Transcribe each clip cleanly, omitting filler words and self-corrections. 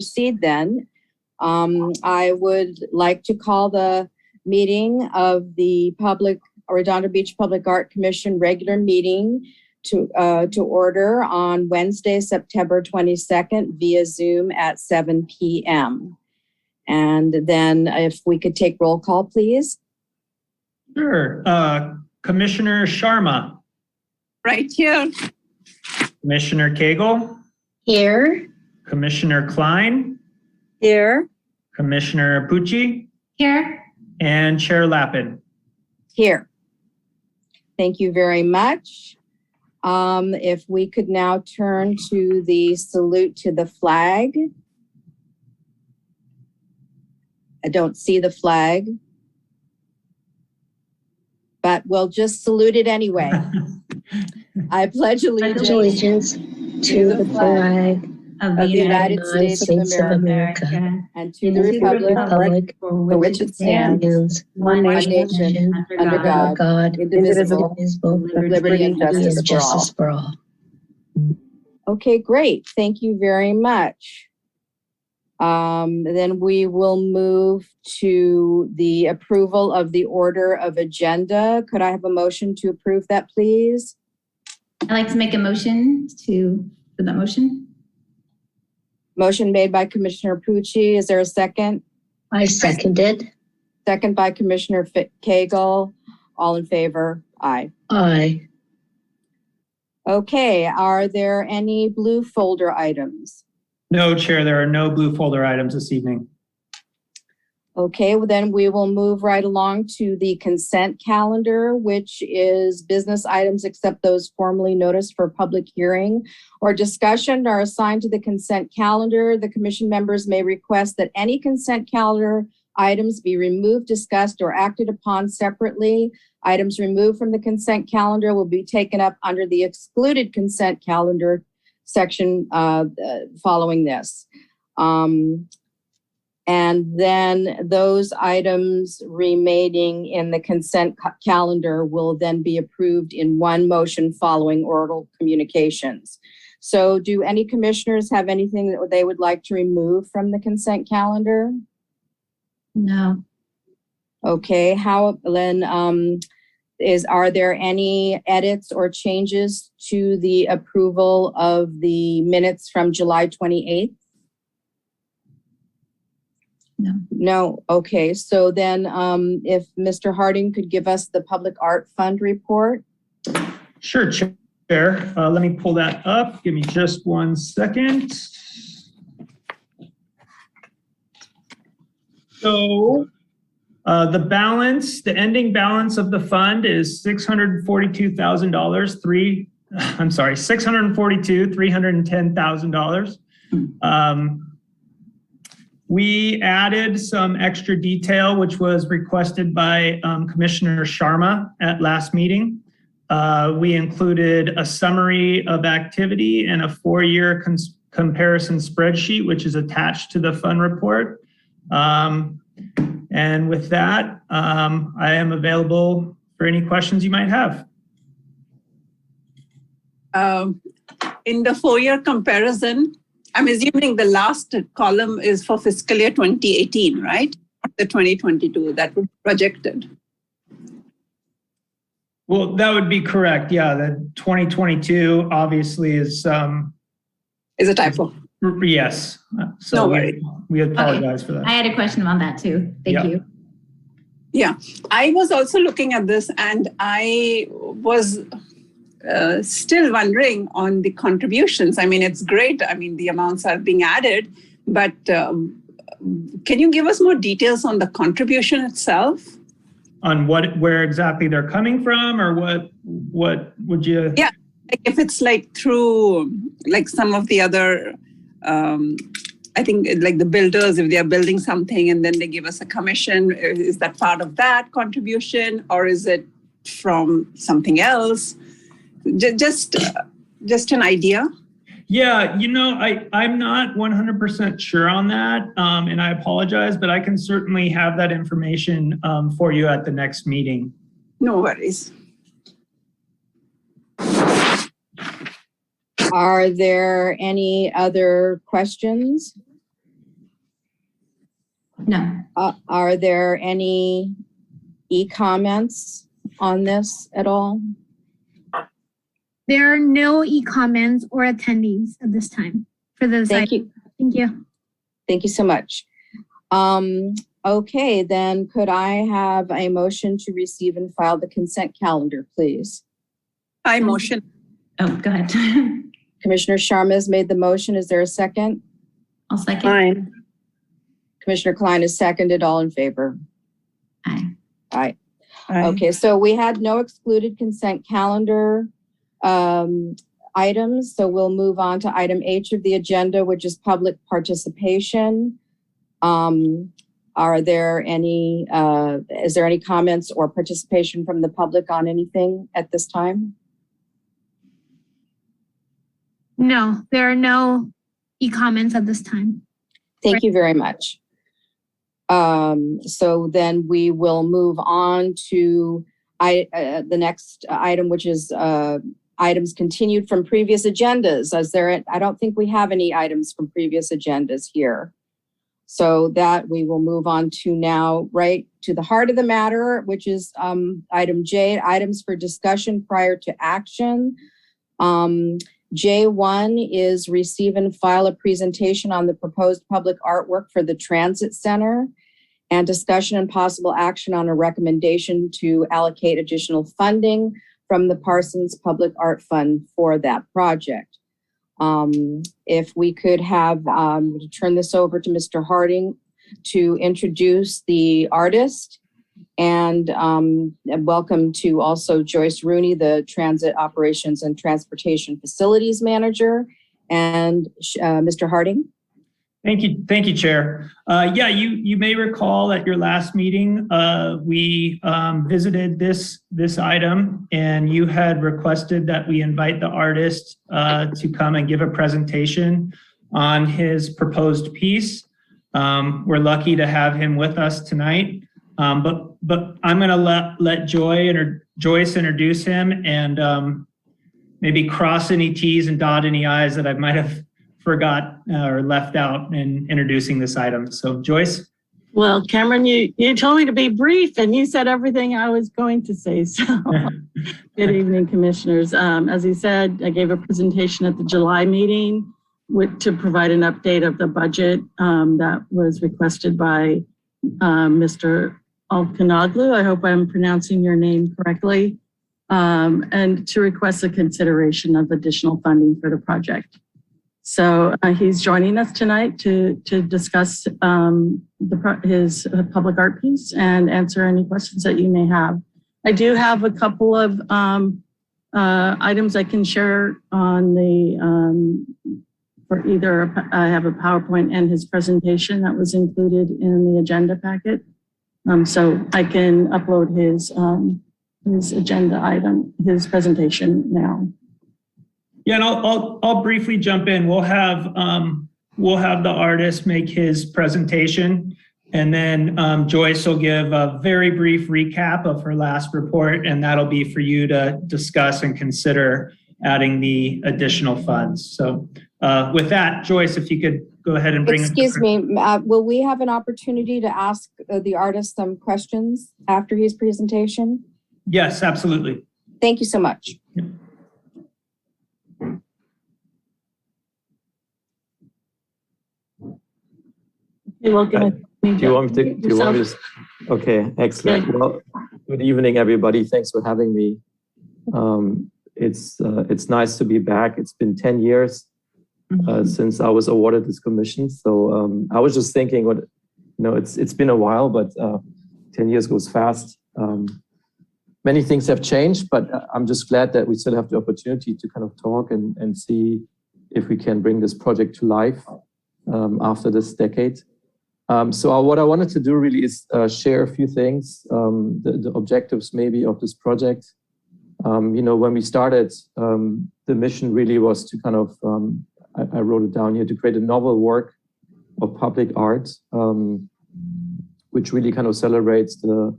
proceed then. I would like to call the meeting of the Redondo Beach Public Art Commission regular meeting to order on Wednesday, September 22nd via Zoom at 7 p.m. And then if we could take roll call, please. Sure. Commissioner Sharma. Right here. Commissioner Cagle. Here. Commissioner Klein. Here. Commissioner Pucci. Here. And Chair Lappin. Here. Thank you very much. If we could now turn to the salute to the flag. I don't see the flag, but we'll just salute it anyway. I pledge allegiance to the flag of the United States of America and to the republic for which it stands, one nation, under God, indivisible, with liberty and justice for all. Okay, great. Thank you very much. Then we will move to the approval of the order of agenda. Could I have a motion to approve that, please? I'd like to make a motion for that motion. Motion made by Commissioner Pucci. Is there a second? I seconded. Second by Commissioner Cagle. All in favor? Aye. Aye. Okay, are there any blue folder items? No, Chair, there are no blue folder items this evening. Okay, well then we will move right along to the consent calendar, which is business items except those formally noticed for public hearing or discussion are assigned to the consent calendar. The commission members may request that any consent calendar items be removed, discussed, or acted upon separately. Items removed from the consent calendar will be taken up under the excluded consent calendar section following this. And then those items remaining in the consent calendar will then be approved in one motion following oral communications. So do any commissioners have anything that they would like to remove from the consent calendar? No. Okay, are there any edits or changes to the approval of the minutes from July 28th? No. No. Okay. So then if Mr. Harding could give us the Public Art Fund report. Sure, Chair. Let me pull that up. Give me just 1 second. So the ending balance of the fund is $642,310,000. We added some extra detail, which was requested by Commissioner Sharma at last meeting. We included a summary of activity and a 4-year comparison spreadsheet, which is attached to the fund report. And with that, I am available for any questions you might have. In the 4-year comparison, I'm assuming the last column is for fiscal year 2018, right? The 2022 that was projected. Well, that would be correct. Yeah, the 2022 obviously is a typo. Yes. So no worries. We apologize for that. I had a question on that too. Thank you. Yeah, I was also looking at this and I was still wondering on the contributions. I mean, it's great. I mean, the amounts are being added, but can you give us more details on the contribution itself? On where exactly they're coming from, or what would you? Yeah, like if it's like through like some of the other, I think like the builders, if they are building something and then they give us a commission, is that part of that contribution or is it from something else? Just an idea. Yeah, I'm not 100% sure on that, and I apologize, but I can certainly have that information for you at the next meeting. No worries. Are there any other questions? No. Are there any e-comments on this at all? There are no e-comments or attendees at this time for this Thank item. you. Thank you. Thank you so much. Okay, then could I have a motion to receive and file the consent calendar, please? I motion. Oh, go ahead. Commissioner Sharma has made the motion. Is there a second? I'll second. Fine. Commissioner Klein has seconded. All in favor? Aye. Aye. Okay, so we had no excluded consent calendar items. So we'll move on to item H of the agenda, which is public participation. Are there any, is there any comments or participation from the public on anything at this time? No, there are no e-comments at this time. Thank you very much. So then we will move on to the next item, which is items continued from previous agendas. I don't think we have any items from previous agendas here. So that we will move on to now, right to the heart of the matter, which is item J, items for discussion prior to action. J1 is receive and file a presentation on the proposed public artwork for the Transit Center and discussion and possible action on a recommendation to allocate additional funding from the Parsons Public Art Fund for that project. If we could have turn this over to Mr. Harding to introduce the artist, and welcome to also Joyce Rooney, the Transit Operations and Transportation Facilities Manager, and Mr. Harding. Thank you, Chair. Yeah, you may recall at your last meeting, we visited this item, and you had requested that we invite the artist to come and give a presentation on his proposed piece. We're lucky to have him with us tonight, but I'm going to let Joyce introduce him and maybe cross any T's and dot any I's that I might have forgot or left out in introducing this item. So Joyce? Well, Cameron, you told me to be brief and you said everything I was going to say. So good evening, commissioners. As you said, I gave a presentation at the July meeting to provide an update of the budget that was requested by Mr. Alkanoglu. I hope I'm pronouncing your name correctly. And to request a consideration of additional funding for the project. So he's joining us tonight to discuss his public art piece and answer any questions that you may have. I do have a couple of items I can share on the, for either I have a PowerPoint and his presentation that was included in the agenda packet. So I can upload his agenda item, his presentation now. Yeah, and I'll briefly jump in. We'll have the artist make his presentation, and then Joyce will give a very brief recap of her last report, and that'll be for you to discuss and consider adding the additional funds. So with that, Joyce, if you could go ahead and bring. Excuse me, will we have an opportunity to ask the artist some questions after his presentation? Yes, absolutely. Thank you so much. Yep. You're welcome. Do you want me to? Okay, excellent. Well, good evening, everybody. Thanks for having me. It's nice to be back. It's been 10 years since I was awarded this commission. So I was just thinking, it's been a while, but 10 years goes fast. Many things have changed, but I'm just glad that we still have the opportunity to kind of talk and see if we can bring this project to life after this decade. So what I wanted to do really is share a few things, the objectives maybe of this project. When we started, the mission really was to kind of, I wrote it down here, to create a novel work of public art, which really kind of celebrates the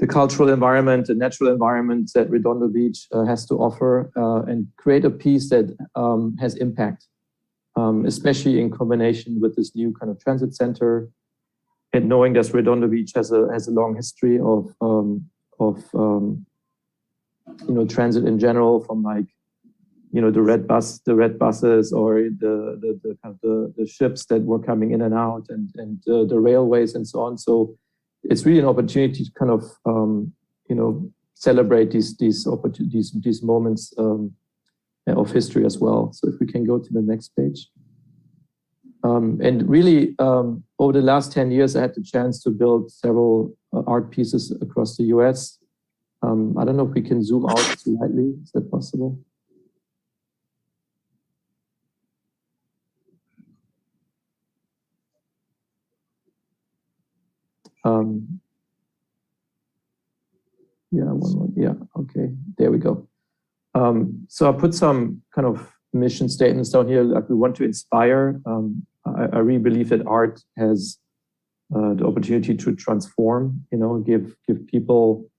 cultural environment, the natural environment that Redondo Beach has to offer, and create a piece that has impact. Especially in combination with this new kind of transit center, and knowing that Redondo Beach has a long history of transit in general, from like, the red buses, or the ships that were coming in and out, and the railways and so on. So it's really an opportunity to kind of celebrate these moments of history as well. So if we can go to the next page. And really, over the last 10 years, I had the chance to build several art pieces across the US. I don't know if we can zoom out slightly. Is that possible? Yeah, okay, there we go. So I put some kind of mission statements down here, like we want to inspire. I really believe that art has the opportunity to transform, give people,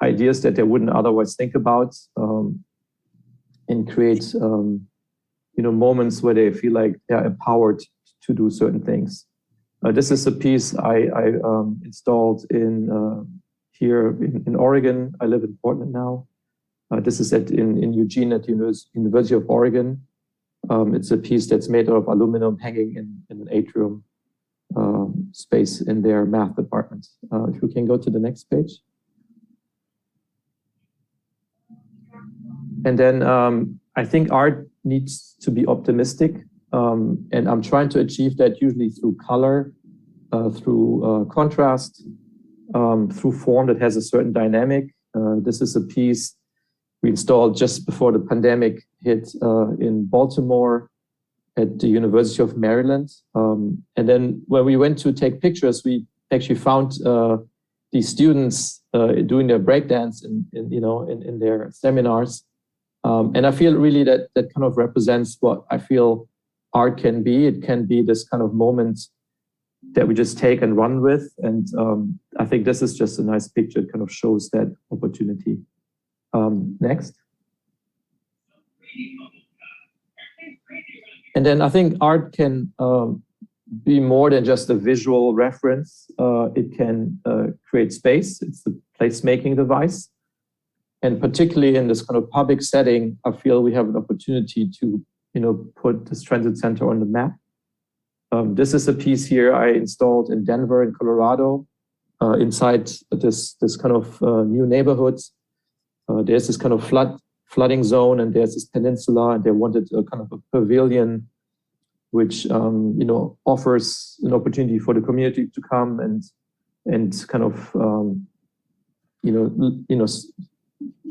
ideas that they wouldn't otherwise think about, and create, moments where they feel like they're empowered to do certain things. This is a piece I installed here in Oregon. I live in Portland now. This is in Eugene at the University of Oregon. It's a piece that's made out of aluminum hanging in an atrium space in their math department. If we can go to the next page. And then I think art needs to be optimistic. And I'm trying to achieve that usually through color, through contrast, through form that has a certain dynamic. This is a piece we installed just before the pandemic hit in Baltimore at the University of Maryland. And then when we went to take pictures, we actually found these students doing their breakdance in their seminars. And I feel really that kind of represents what I feel art can be. It can be this kind of moment that we just take and run with. And I think this is just a nice picture. It kind of shows that opportunity. Next. And then I think art can be more than just a visual reference. It can create space. It's the placemaking device. And particularly in this kind of public setting, I feel we have an opportunity to put this transit center on the map. This is a piece here I installed in Denver, in Colorado, inside this kind of new neighborhoods. There's this kind of flooding zone, and there's this peninsula, and they wanted a kind of a pavilion, which offers an opportunity for the community to come and kind of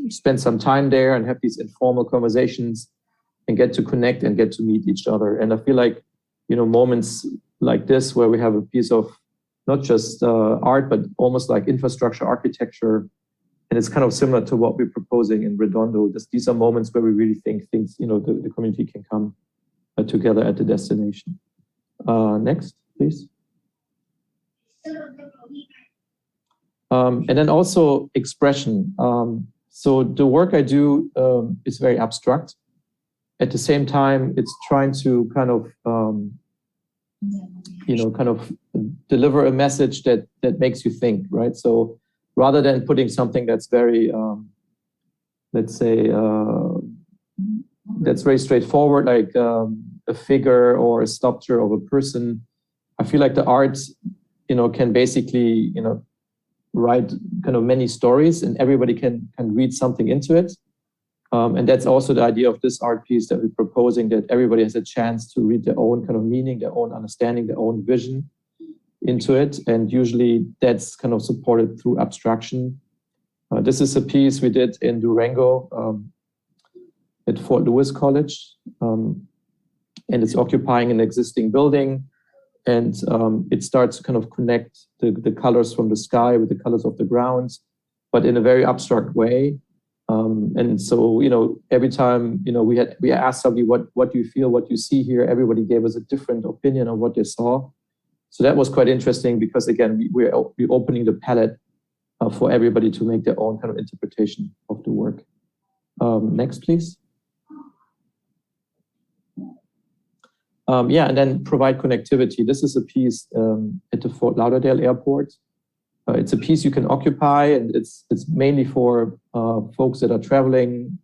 spend some time there and have these informal conversations and get to connect and get to meet each other. And I feel like moments like this, where we have a piece of not just art, but almost like infrastructure architecture. And it's kind of similar to what we're proposing in Redondo. These are moments where we really think things, the community can come together at the destination. Next, please. And then also expression. So the work I do is very abstract. At the same time, it's trying to kind of deliver a message that makes you think, right? So rather than putting something that's very, let's say, that's very straightforward, like a figure or a sculpture of a person, I feel like the art, can basically, write kind of many stories, and everybody can read something into it. And that's also the idea of this art piece that we're proposing, that everybody has a chance to read their own kind of meaning, their own understanding, their own vision into it. And usually that's kind of supported through abstraction. This is a piece we did in Durango at Fort Lewis College. And it's occupying an existing building. And it starts to kind of connect the colors from the sky with the colors of the ground, but in a very abstract way. And so, every time, we asked somebody, what do you feel, what you see here? Everybody gave us a different opinion on what they saw. So that was quite interesting because, again, we're opening the palette for everybody to make their own kind of interpretation of the work. Yeah, and then provide connectivity. This is a piece at the Fort Lauderdale Airport. It's a piece you can occupy, and it's mainly for folks that are traveling,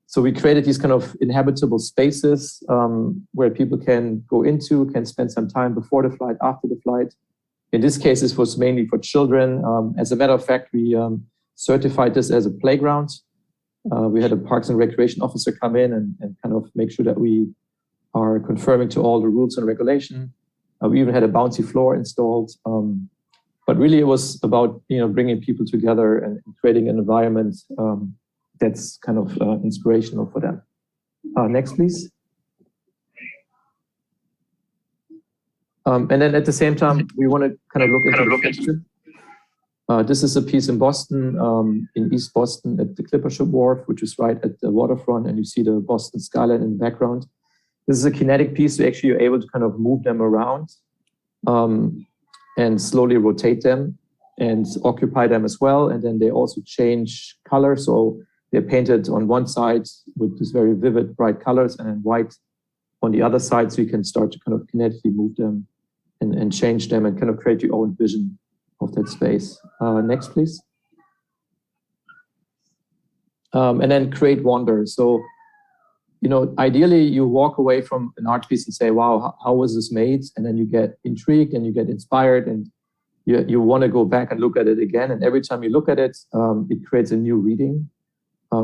So we created these kind of inhabitable spaces where people can go into, can spend some time before the flight, after the flight. In this case, this was mainly for children. As a matter of fact, we certified this as a playground. We had a Parks and Recreation officer come in and kind of make sure that we are conforming to all the rules and regulation. We even had a bouncy floor installed. But really, it was about bringing people together and creating an environment that's kind of inspirational for them. Next, please. And then at the same time, we want to kind of look into the future. This is a piece in Boston, in East Boston at the Clipper Ship Wharf, which is right at the waterfront, and you see the Boston skyline in the background. This is a kinetic piece, so actually you're able to kind of move them around and slowly rotate them and occupy them as well. And then they also change color. So they're painted on one side with this very vivid, bright colors, and then white on the other side. So you can start to kind of kinetically move them and change them and kind of create your own vision of that space. Next, please. And then create wonder. So, ideally you walk away from an art piece and say, wow, how was this made? And then you get intrigued and you get inspired and you want to go back and look at it again. And every time you look at it, it creates a new reading.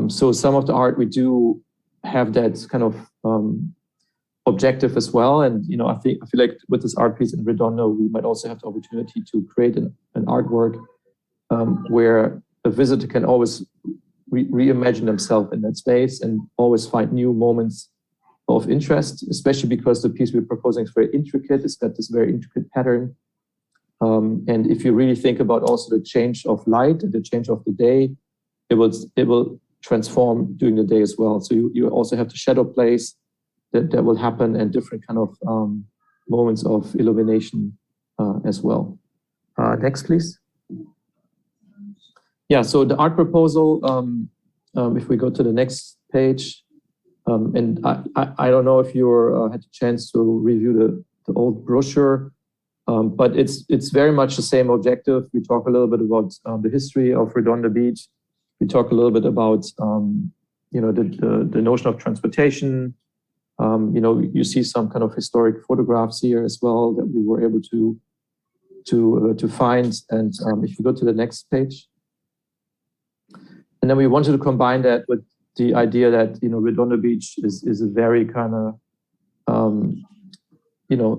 So some of the art we do have that kind of objective as well. And, I feel like with this art piece in Redondo, we might also have the opportunity to create an artwork where a visitor can always reimagine themselves in that space and always find new moments of interest, especially because the piece we're proposing is very intricate. It's got this very intricate pattern. And if you really think about also the change of light and the change of the day, it will transform during the day as well. So you also have the shadow plays that will happen and different kind of moments of illumination as well. Next, please. Yeah, so the art proposal, if we go to the next page, and I don't know if you had a chance to review the old brochure, but it's very much the same objective. We talk a little bit about the history of Redondo Beach. We talk a little bit about the notion of transportation. You see some kind of historic photographs here as well that we were able to find. And if you go to the next page. And then we wanted to combine that with the idea that, Redondo Beach is a very kind of,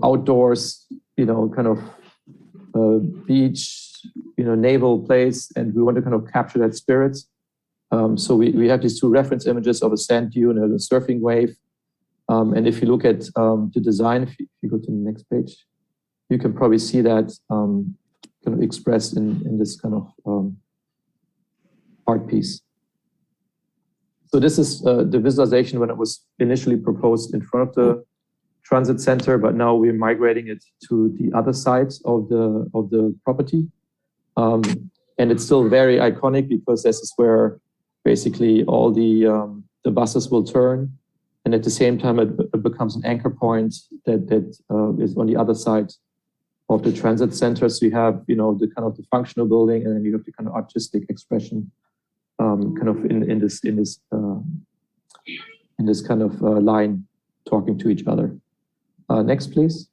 outdoors, kind of beach, naval place. And we want to kind of capture that spirit. So we have these two reference images of a sand dune and a surfing wave. And if you look at the design, if you go to the next page, you can probably see that kind of expressed in this kind of art piece. So this is the visualization when it was initially proposed in front of the transit center, but now we're migrating it to the other side of the property. And it's still very iconic because this is where basically all the buses will turn. And at the same time, it becomes an anchor point that is on the other side of the transit center. So you have, the kind of the functional building, and then you have the kind of artistic expression, kind of in this kind of line talking to each other. Next, please.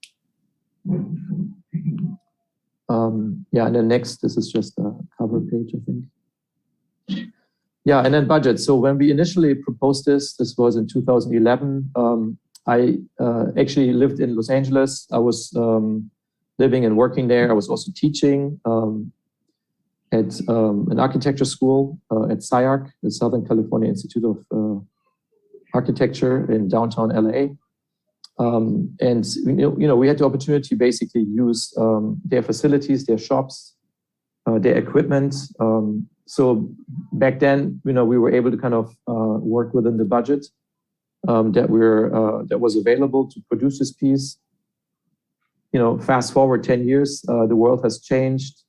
Yeah, and then next, this is just a cover page, I think. Yeah, and then budget. So when we initially proposed this was in 2011. I actually lived in Los Angeles. I was living and working there. I was also teaching at an architecture school at SCIARC, the Southern California Institute of Architecture in downtown LA. And we had the opportunity to basically use their facilities, their shops, their equipment. So back then, we were able to kind of work within the budget that was available to produce this piece. Fast forward 10 years, the world has changed.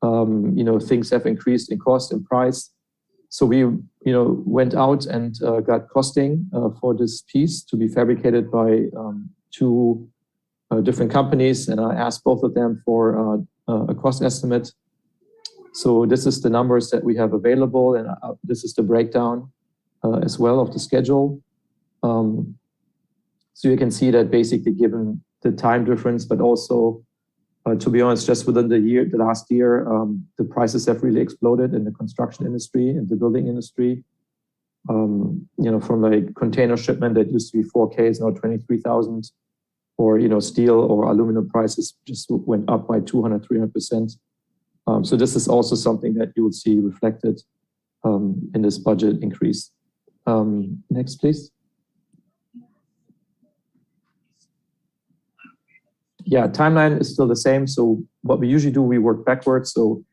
Things have increased in cost and price. So we, went out and got costing for this piece to be fabricated by two different companies, and I asked both of them for a cost estimate. So this is the numbers that we have available, and this is the breakdown as well of the schedule. So you can see that basically given the time difference, but also, to be honest, just within the last year, the prices have really exploded in the construction industry, in the building industry. From like container shipment that used to be 4K is now 23,000, or, steel or aluminum prices just went up by 200, 300%. So this is also something that you will see reflected in this budget increase. Next, please. Yeah, timeline is still the same. So what we usually do, we work backwards. So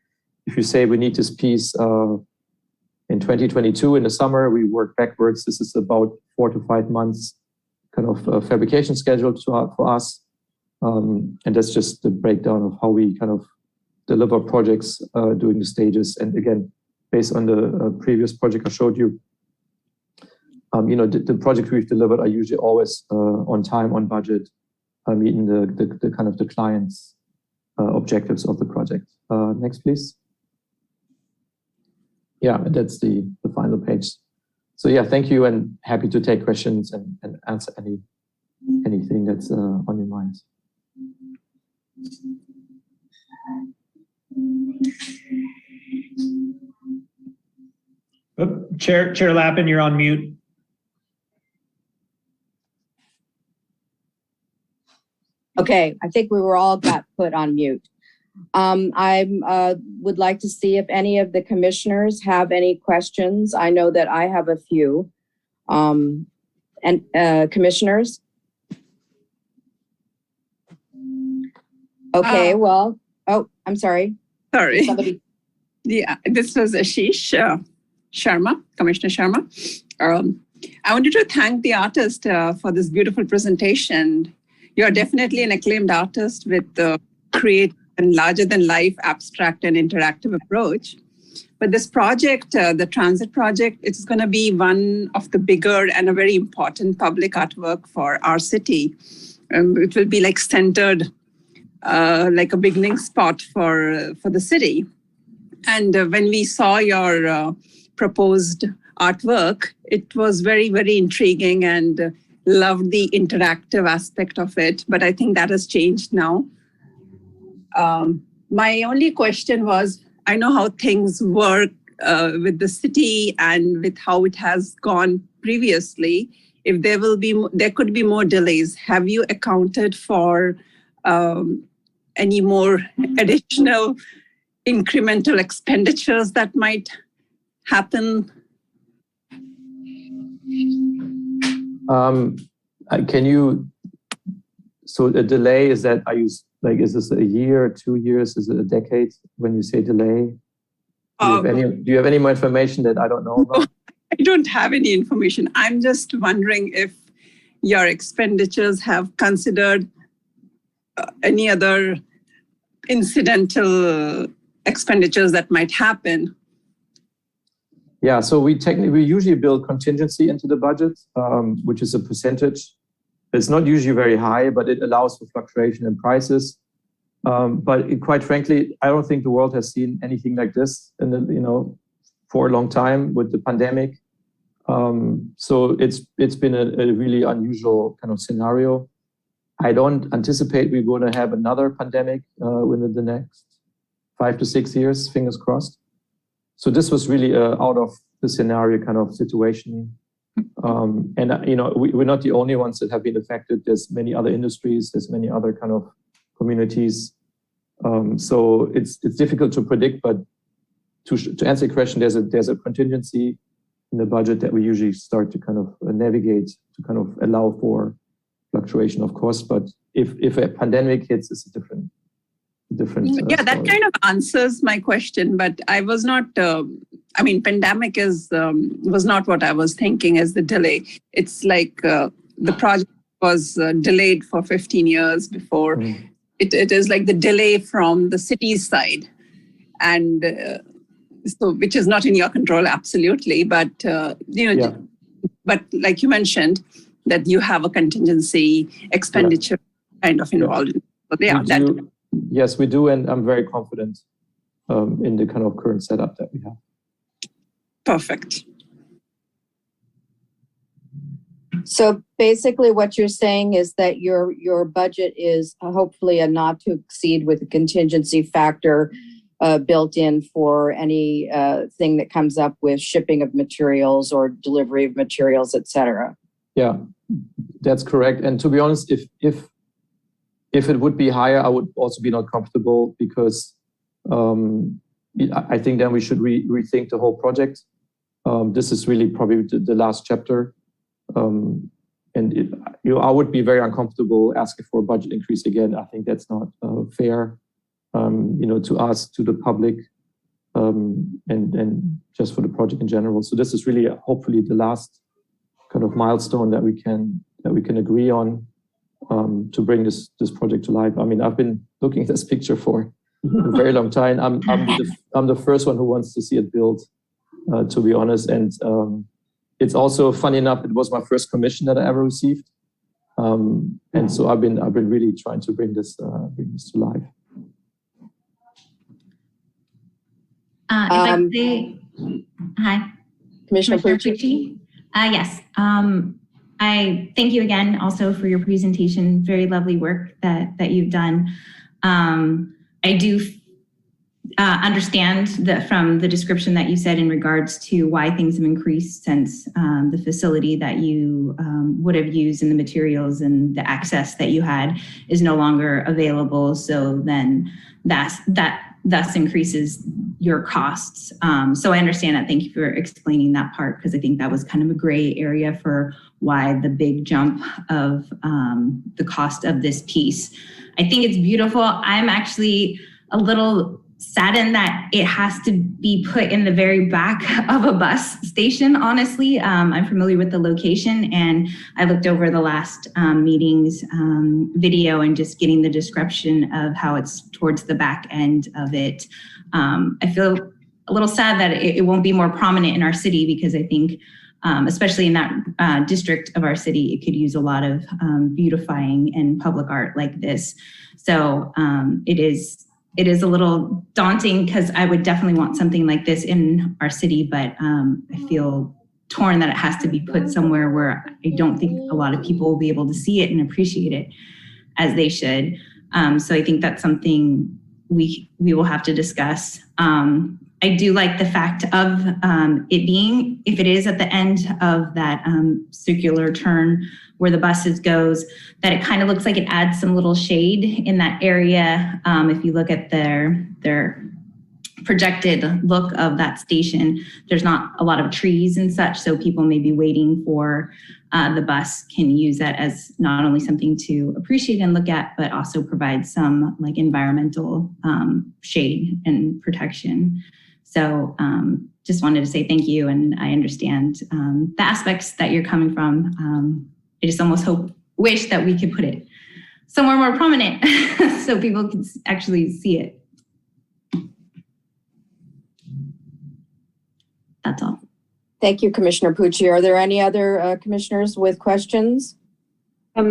if you say we need this piece in 2022 in the summer, we work backwards. This is about 4 to 5 months kind of fabrication schedule for us. And that's just the breakdown of how we kind of deliver projects during the stages. And again, based on the previous project I showed you, the projects we've delivered are usually always on time, on budget, meeting the kind of the client's objectives of the project. Next, please. Yeah, that's the final page. So yeah, thank you, and happy to take questions and answer anything that's on your mind. Oh, Chair Lappin, you're on mute. Okay, I think we were all got put on mute. I would like to see if any of the commissioners have any questions. I know that I have a few. Commissioners? Okay, well, oh, I'm sorry. Sorry. Somebody. Yeah, this was Ashish Sharma, Commissioner Sharma. I wanted to thank the artist for this beautiful presentation. You're definitely an acclaimed artist with the creative and larger-than-life abstract and interactive approach. But this project, the transit project, it's going to be one of the bigger and a very important public artwork for our city. It will be like centered, like a beginning spot for the city. And when we saw your proposed artwork, it was very, very intriguing and loved the interactive aspect of it. But I think that has changed now. My only question was, I know how things work with the city and with how it has gone previously. If there could be more delays. Have you accounted for any more additional incremental expenditures that might happen? So a delay, is that, is this a year, 2 years? Is it a decade when you say delay? Do you have any more information that I don't know about? I don't have any information. I'm just wondering if your expenditures have considered any other incidental expenditures that might happen. Yeah, so we usually build contingency into the budget, which is a percentage. It's not usually very high, but it allows for fluctuation in prices. But quite frankly, I don't think the world has seen anything like this for a long time with the pandemic. So it's been a really unusual kind of scenario. I don't anticipate we're going to have another pandemic within the next 5 to 6 years, fingers crossed. So this was really out of the scenario kind of situation. We're not the only ones that have been affected. There's many other industries, there's many other kind of communities. So it's difficult to predict, but to answer your question, there's a contingency in the budget that we usually start to kind of navigate to kind of allow for fluctuation, of course. But if a pandemic hits, it's a different. Yeah, that kind of answers my question, but I was not. Pandemic was not what I was thinking as the delay. It's like the project was delayed for 15 years before. It is like the delay from the city's side, and so which is not in your control, absolutely. But but like you mentioned, that you have a contingency expenditure kind of involved in. But yeah, Yes, we do, and I'm very confident in the kind of current setup that we have. Perfect. So basically what you're saying is that your budget is hopefully a not to exceed with a contingency factor built in for any thing that comes up with shipping of materials or delivery of materials, et cetera. Yeah, that's correct. And to be honest, if it would be higher, I would also be not comfortable because I think then we should rethink the whole project. This is really probably the last chapter. I would be very uncomfortable asking for a budget increase again. I think that's not fair, to us, to the public, and just for the project in general. So this is really hopefully the last kind of milestone that we can agree on to bring this project to life. I mean, I've been looking at this picture for a very long time. I'm the first one who wants to see it built, to be honest. And it's also funny enough, it was my first commission that I ever received. And so I've been really trying to bring this to life. If I could say, hi, Commissioner Pucci. Yes. I thank you again also for your presentation. Very lovely work that you've done. I do understand that from the description that you said in regards to why things have increased since the facility that you would have used and the materials and the access that you had is no longer available. So then that thus increases your costs. So I understand that. Thank you for explaining that part, because I think that was kind of a gray area for why the big jump of the cost of this piece. I think it's beautiful. I'm actually a little saddened that it has to be put in the very back of a bus station, honestly. I'm familiar with the location, and I looked over the last meeting's video and just getting the description of how it's towards the back end of it. I feel a little sad that it won't be more prominent in our city, because I think, especially in that district of our city, it could use a lot of beautifying and public art like this. So it is a little daunting, because I would definitely want something like this in our city, but I feel torn that it has to be put somewhere where I don't think a lot of people will be able to see it and appreciate it as they should. So I think that's something we will have to discuss. I do like the fact of it being, if it is at the end of that circular turn where the buses goes, that it kind of looks like it adds some little shade in that area. If you look at their projected look of that station, there's not a lot of trees and such, so people may be waiting for the bus can use that as not only something to appreciate and look at, but also provide some like environmental shade and protection. So just wanted to say thank you, and I understand the aspects that you're coming from. I just almost wish that we could put it somewhere more prominent so people can actually see it. That's all. Thank you, Commissioner Pucci. Are there any other commissioners with questions? I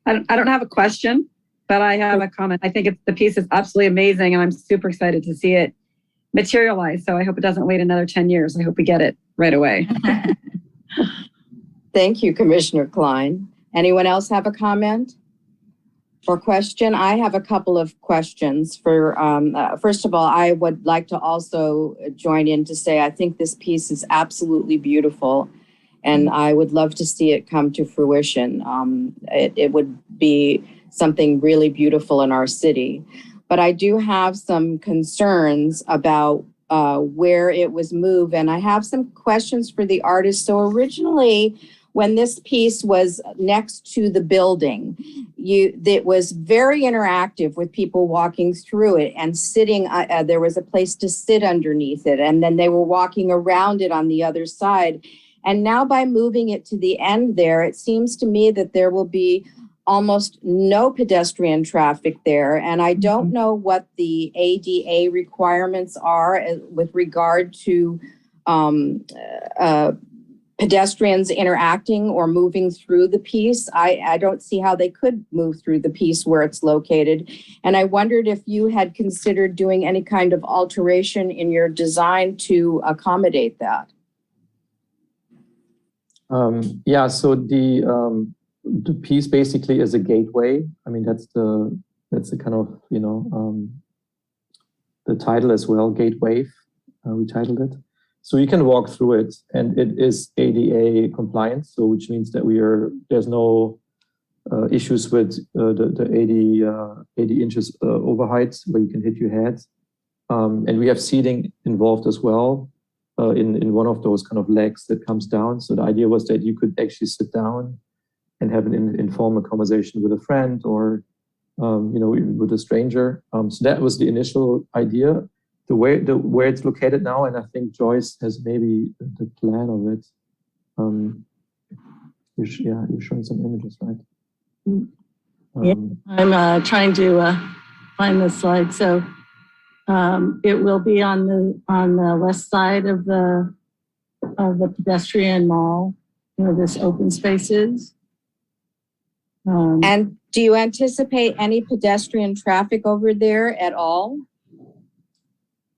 don't have a question, but I have a comment. I think the piece is absolutely amazing, and I'm super excited to see it materialize. So I hope it doesn't wait another 10 years. I hope we get it right away. Thank you, Commissioner Klein. Anyone else have a comment or question? I have a couple of questions. First of all, I would like to also join in to say I think this piece is absolutely beautiful, and I would love to see it come to fruition. It would be something really beautiful in our city. But I do have some concerns about where it was moved, and I have some questions for the artist. So originally, when this piece was next to the building, it was very interactive with people walking through it and sitting. There was a place to sit underneath it, and then they were walking around it on the other side. And now by moving it to the end there, it seems to me that there will be almost no pedestrian traffic there. And I don't know what the ADA requirements are with regard to pedestrians interacting or moving through the piece. I don't see how they could move through the piece where it's located. And I wondered if you had considered doing any kind of alteration in your design to accommodate that. Yeah, so the piece basically is a gateway. I mean, that's the kind of, the title as well, Gateway, we titled it. So you can walk through it, and it is ADA compliant, so which means that there's no issues with the 80 inches over height where you can hit your head. And we have seating involved as well in one of those kind of legs that comes down. So the idea was that you could actually sit down and have an informal conversation with a friend or with a stranger. So that was the initial idea. Where it's located now, and I think Joyce has maybe the plan of it. You're showing some images, right? I'm trying to find the slide. So it will be on the west side of the pedestrian mall, where this open space is. And do you anticipate any pedestrian traffic over there at all?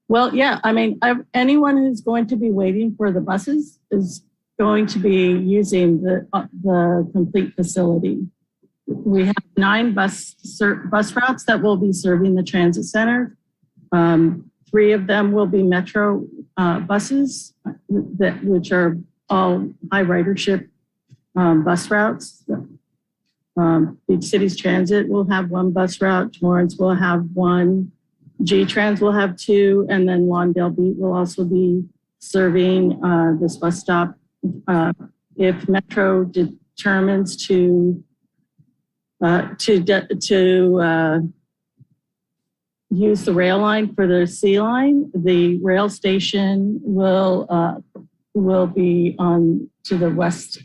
Well, yeah, I mean, anyone who's going to be waiting for the buses is going to be using the complete facility. We have 9 bus routes that will be serving the transit center. 3 of them will be Metro buses, which are all high ridership bus routes. Beach Cities Transit will have 1 bus route. Torrance will have 1. G-Trans will have 2, and then Lawndale Beat will also be serving this bus stop. If Metro determines to use the rail line for the C line, the rail station will be on to the west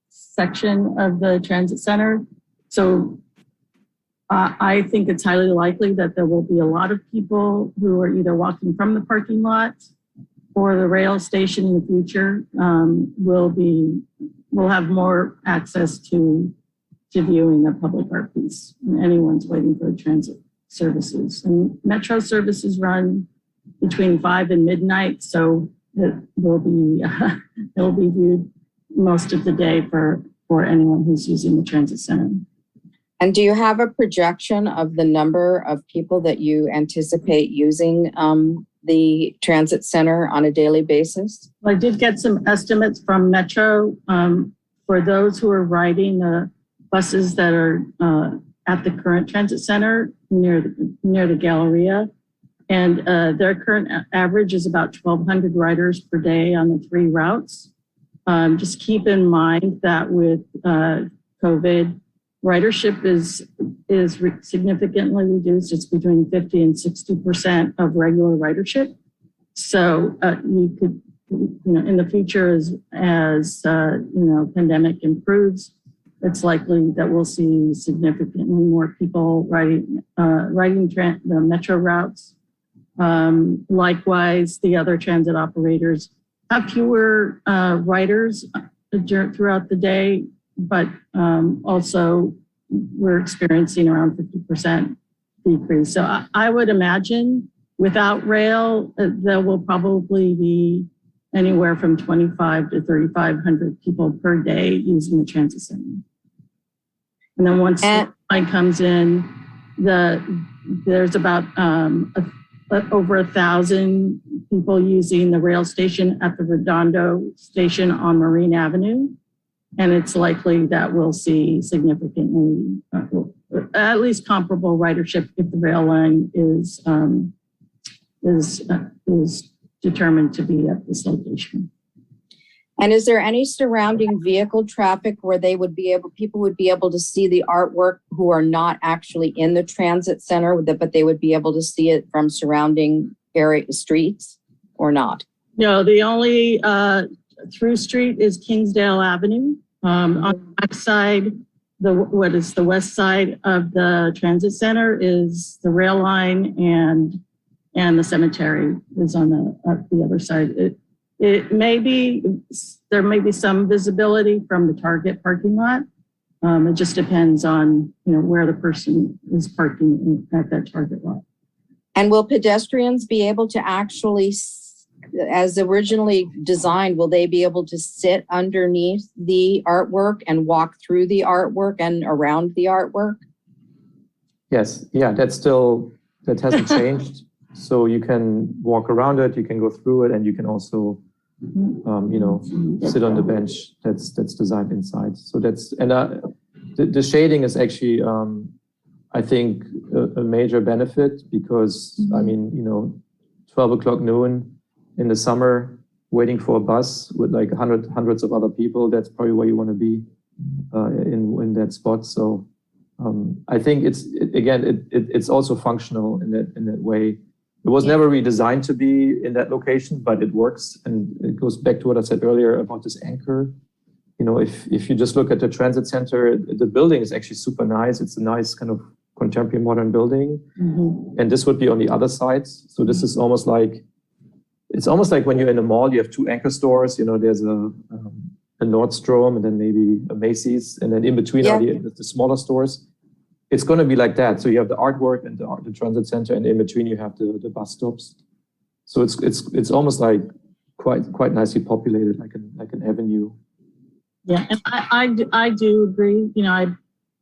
section of the transit center. So I think it's highly likely that there will be a lot of people who are either walking from the parking lot or the rail station in the future will have more access to viewing the public art piece. And anyone's waiting for transit services. And Metro services run between 5 and midnight, so it will be viewed most of the day for anyone who's using the transit center. And do you have a projection of the number of people that you anticipate using the transit center on a daily basis? I did get some estimates from Metro for those who are riding the buses that are at the current transit center near the Galleria. And their current average is about 1,200 riders per day on the 3 routes. Just keep in mind that with COVID, ridership is significantly reduced. It's between 50 and 60% of regular ridership. So you could, in the future, as pandemic improves, it's likely that we'll see significantly more people riding the Metro routes. Likewise, the other transit operators have fewer riders throughout the day, but also we're experiencing around 50% decrease. So I would imagine without rail, there will probably be anywhere from 2,500 to 3,500 people per day using the transit center. And then once the line comes in, there's about over 1,000 people using the rail station at the Redondo station on Marine Avenue. And it's likely that we'll see significantly, at least comparable ridership if the rail line is determined to be at this location. And is there any surrounding vehicle traffic where people would be able to see the artwork who are not actually in the transit center, but they would be able to see it from surrounding streets or not? No, the only through street is Kingsdale Avenue. On the back side, what is the west side of the transit center is the rail line, and the cemetery is on the other side. It may be, there may be some visibility from the Target parking lot. It just depends on, where the person is parking at that Target lot. And will pedestrians be able to actually, as originally designed, will they be able to sit underneath the artwork and walk through the artwork and around the artwork? Yes, yeah, that hasn't changed. So you can walk around it, you can go through it, and you can also, sit on the bench that's designed inside. So the shading is actually, I think, a major benefit because, 12 o'clock noon in the summer, waiting for a bus with like hundreds of other people, that's probably where you want to be in that spot. So I think it's also functional in that way. It was never redesigned to be in that location, but it works. And it goes back to what I said earlier about this anchor. If you just look at the transit center, the building is actually super nice. It's a nice kind of contemporary modern building. Mm-hmm. And this would be on the other side. So this is almost like when you're in a mall, you have two anchor stores. There's a Nordstrom and then maybe a Macy's. And then in between are the smaller stores. It's going to be like that. So you have the artwork and the transit center, and in between you have the bus stops. So it's almost like quite nicely populated, like an avenue. Yeah, and I do agree. I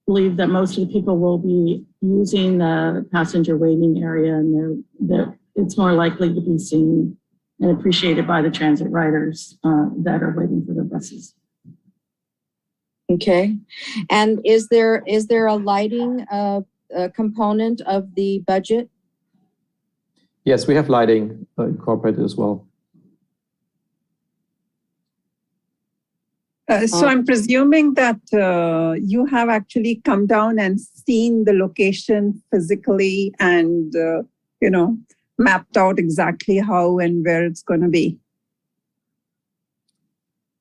believe that most of the people will be using the passenger waiting area, and it's more likely to be seen and appreciated by the transit riders that are waiting for their buses. Okay. And is there a lighting component of the budget? Yes, we have lighting incorporated as well. So I'm presuming that you have actually come down and seen the location physically and, mapped out exactly how and where it's going to be.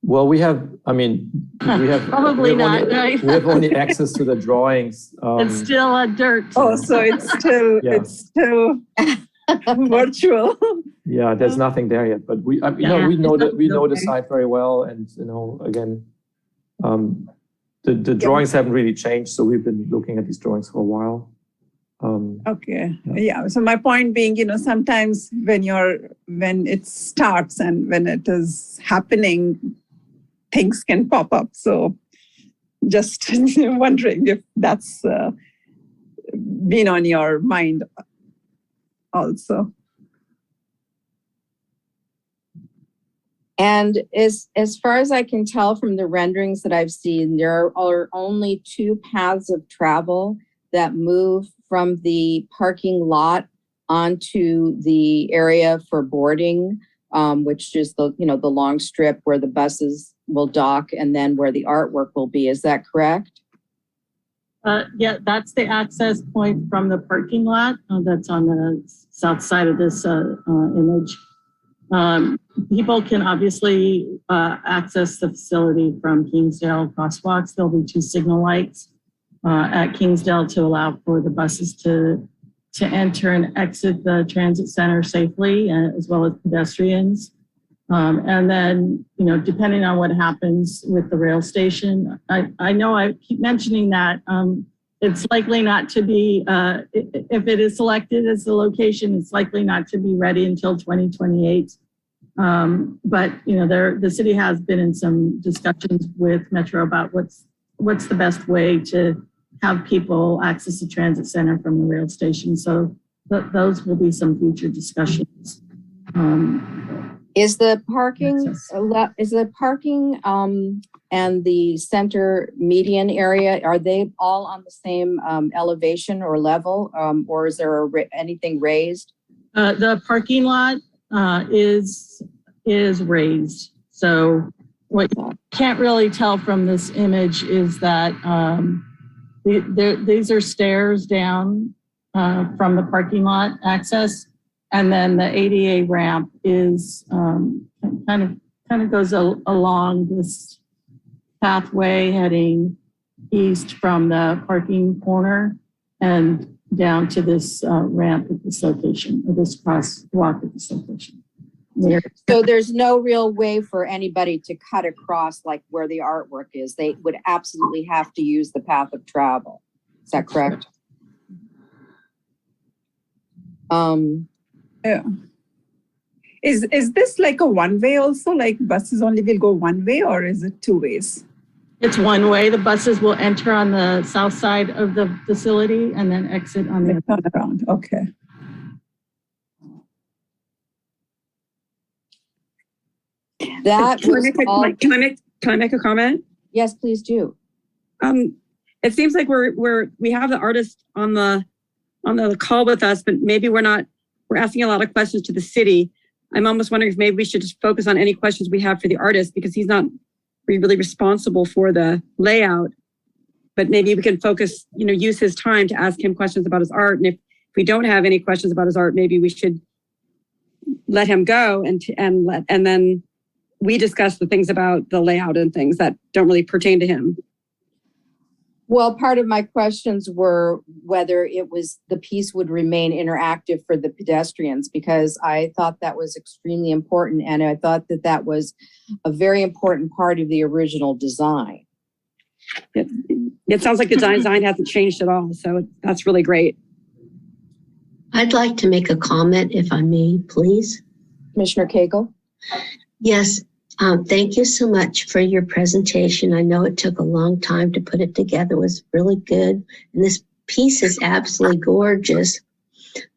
Well, we have probably not. Right? We have only access to the drawings. It's still a dirt. Oh, so it's still virtual. Yeah, there's nothing there yet, but we know the site very well, and again, the drawings haven't really changed, so we've been looking at these drawings for a while. Okay. Yeah. So my point being, sometimes when it starts and when it is happening, things can pop up. So just wondering if that's been on your mind also. And as far as I can tell from the renderings that I've seen, there are only two paths of travel that move from the parking lot onto the area for boarding, which is the long strip where the buses will dock and then where the artwork will be. Is that correct? Yeah, that's the access point from the parking lot. That's on the south side of this image. People can obviously access the facility from Kingsdale crosswalks. There'll be two signal lights at Kingsdale to allow for the buses to enter and exit the transit center safely, as well as pedestrians. And then, depending on what happens with the rail station, I know I keep mentioning that it's likely not to be, if it is selected as the location, it's likely not to be ready until 2028. But, the city has been in some discussions with Metro about what's the best way to have people access the transit center from the rail station. So those will be some future discussions. Is the parking and the center median area, are they all on the same elevation or level, or is there anything raised? The parking lot is raised. So what you can't really tell from this image is that these are stairs down from the parking lot access. And then the ADA ramp is kind of goes along this pathway heading east from the parking corner and down to this ramp at this location, or this crosswalk at this location. So there's no real way for anybody to cut across like where the artwork is. They would absolutely have to use the path of travel. Is that correct? Yeah. Is this like a one way also? Like buses only will go one way, or is it two ways? It's one way. The buses will enter on the south side of the facility and then exit on the Turn around. Okay. That Can I was make a, all. can I make a comment? Yes, please do. It seems like we have the artist on the call with us, but maybe we're asking a lot of questions to the city. I'm almost wondering if maybe we should just focus on any questions we have for the artist, because he's not really responsible for the layout. But maybe we can focus, use his time to ask him questions about his art. And if we don't have any questions about his art, maybe we should let him go and then we discuss the things about the layout and things that don't really pertain to him. Well, part of my questions were whether the piece would remain interactive for the pedestrians, because I thought that was extremely important. And I thought that was a very important part of the original design. It sounds like the design hasn't changed at all. So that's really great. I'd like to make a comment, if I may, please. Commissioner Cagle? Yes, thank you so much for your presentation. I know it took a long time to put it together. It was really good. And this piece is absolutely gorgeous.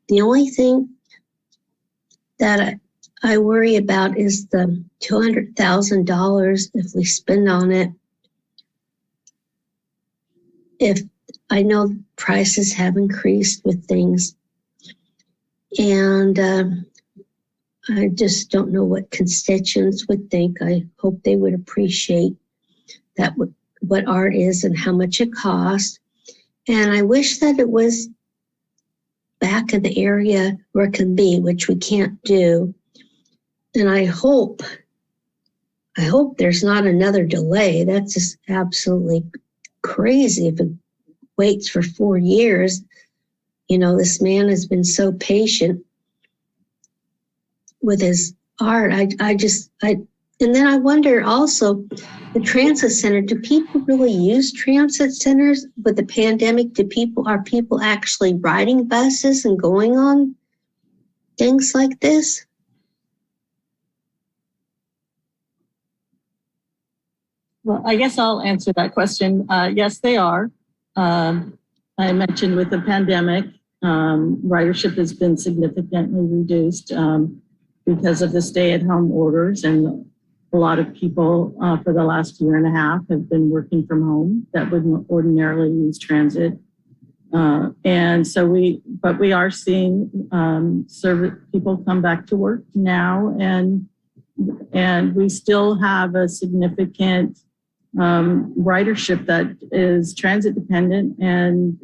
The only thing that I worry about is the $200,000 if we spend on it. If I know prices have increased with things, and I just don't know what constituents would think. I hope they would appreciate that what art is and how much it costs. And I wish that it was back in the area where it can be, which we can't do. And I hope there's not another delay. That's just absolutely crazy if it waits for 4 years. This man has been so patient with his art. And then I wonder also, the transit center, do people really use transit centers with the pandemic? Are people actually riding buses and going on things like this? Well, I guess I'll answer that question. Yes, they are. I mentioned with the pandemic, ridership has been significantly reduced because of the stay-at-home orders, and a lot of people for the last year and a half have been working from home that wouldn't ordinarily use transit. And so we are seeing people come back to work now, and we still have a significant ridership that is transit dependent and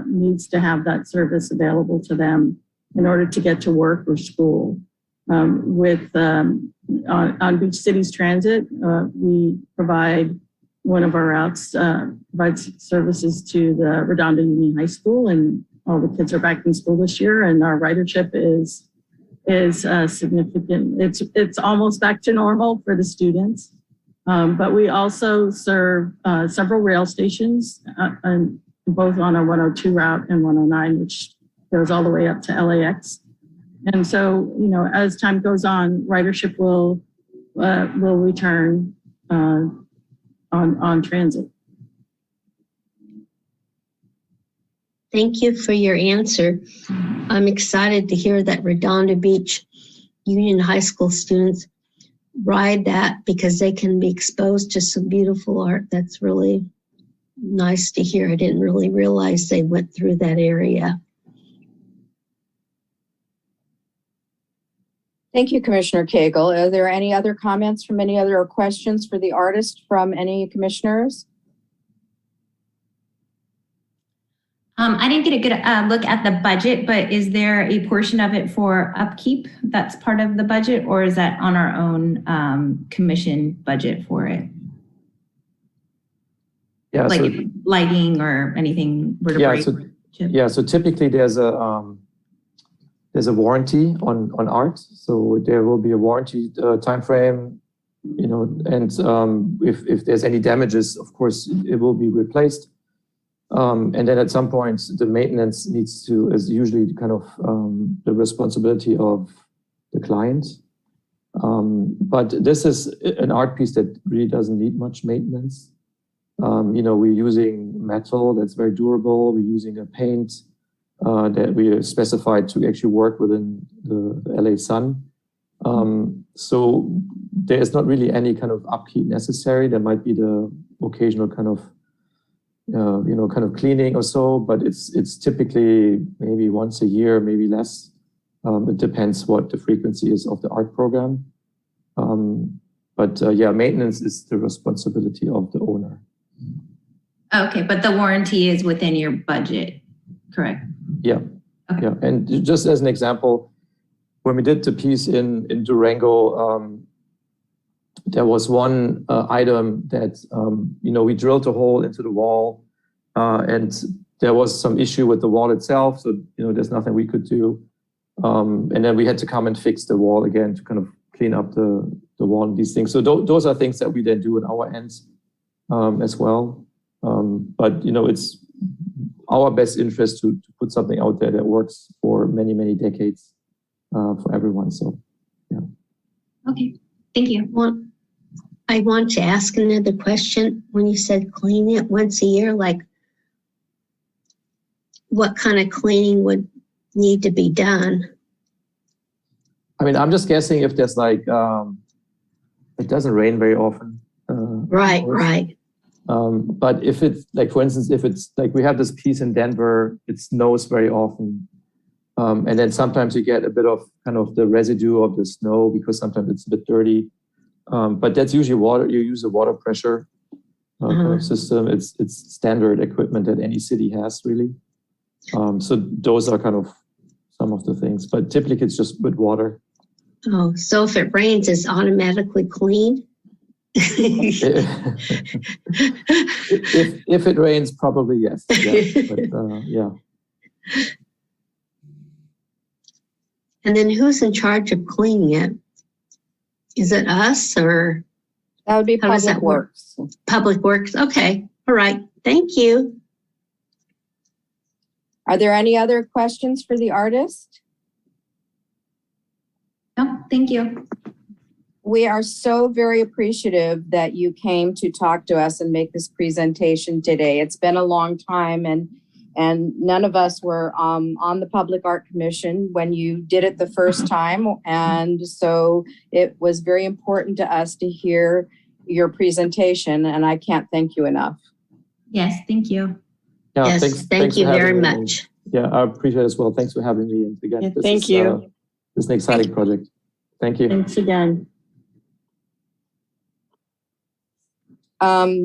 needs to have that service available to them in order to get to work or school. On Beach Cities Transit, we provide one of our routes, provides services to the Redondo Union High School, and all the kids are back in school this year, and our ridership is significant. It's almost back to normal for the students. But we also serve several rail stations, both on a 102 route and 109, which goes all the way up to LAX. And so, as time goes on, ridership will return on transit. Thank you for your answer. I'm excited to hear that Redondo Beach Union High School students ride that, because they can be exposed to some beautiful art. That's really nice to hear. I didn't really realize they went through that area. Thank you, Commissioner Cagle. Are there any other comments from any other questions for the artist from any commissioners? I didn't get a good look at the budget, but is there a portion of it for upkeep that's part of the budget, or is that on our own commission budget for it? Yeah, like so, if lighting or anything? So typically there's there's a warranty on art, so there will be a warranty time frame, and if there's any damages, of course, it will be replaced. And then at some point, the maintenance is usually kind of the responsibility of the client. But this is an art piece that really doesn't need much maintenance. We're using metal that's very durable. We're using a paint that we specified to actually work within the LA sun. So there is not really any kind of upkeep necessary. There might be the occasional kind of cleaning or so, but it's typically maybe once a year, maybe less. It depends what the frequency is of the art program. But maintenance is the responsibility of the owner. Okay, but the warranty is within your budget, correct? Yeah. Okay. Yeah. And just as an example, when we did the piece in Durango, there was one item that, we drilled a hole into the wall, and there was some issue with the wall itself. So, there's nothing we could do. And then we had to come and fix the wall again to kind of clean up the wall and these things. So those are things that we then do on our end as well. But, it's our best interest to put something out there that works for many, many decades for everyone. So, yeah. Okay, thank you. Well, I want to ask another question. When you said clean it once a year, like what kind of cleaning would need to be done? I mean, I'm just guessing if there's it doesn't rain very often. Right. But if it's for instance, if it's we have this piece in Denver, it snows very often. And then sometimes you get a bit of kind of the residue of the snow because sometimes it's a bit dirty. But that's usually water. You use a water pressure kind of system. It's standard equipment that any city has, really. So those are kind of some of the things. But typically it's just with water. Oh, so if it rains, it's automatically clean? if it rains, probably yes. Yeah. But, yeah. And then who's in charge of cleaning it? Is it us or? That would be How does Public that work? Works. Public Works? Okay. All right. Thank you. Are there any other questions for the artist? No, thank you. We are so very appreciative that you came to talk to us and make this presentation today. It's been a long time, and none of us were on the Public Art Commission when you did it the first time. And so it was very important to us to hear your presentation, and I can't thank you enough. Yes, thank you. Yeah, Yes, thank you very much. Yeah, I appreciate it as well. Thanks for having me. And again, Thank you. This is an exciting project. Thank you. Thanks again. Are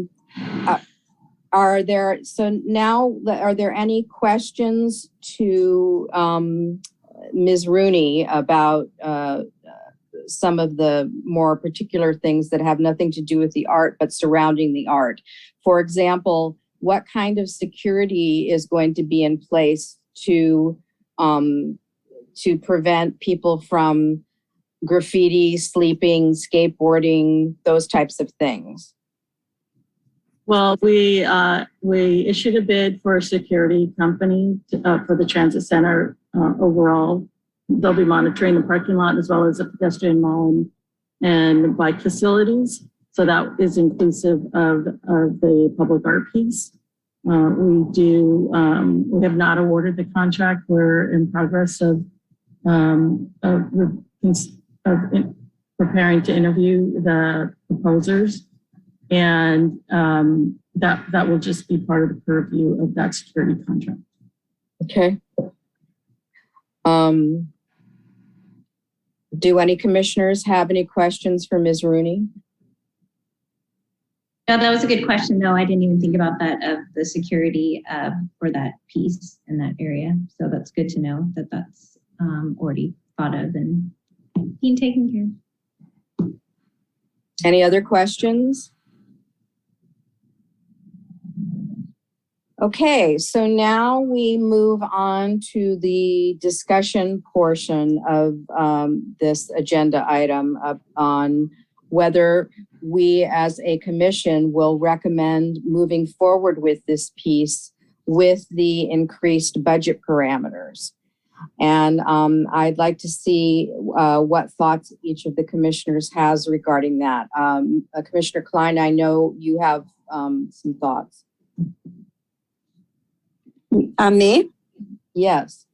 there any questions to Ms. Rooney about some of the more particular things that have nothing to do with the art but surrounding the art? For example, what kind of security is going to be in place to prevent people from graffiti, sleeping, skateboarding, those types of things? Well, we issued a bid for a security company for the transit center overall. They'll be monitoring the parking lot as well as the pedestrian mall and bike facilities. So that is inclusive of the public art piece. We have not awarded the contract. We're in progress of preparing to interview the proposers. And that will just be part of the purview of that security contract. Okay. Do any commissioners have any questions for Ms. Rooney? No, that was a good question, though. I didn't even think about that, of the security for that piece in that area. So that's good to know that that's already thought of and being taken care of. Any other questions? Okay, so now we move on to the discussion portion of this agenda item on whether we as a commission will recommend moving forward with this piece with the increased budget parameters. And I'd like to see what thoughts each of the commissioners has regarding that. Commissioner Klein, I know you have some thoughts. Me? Yes.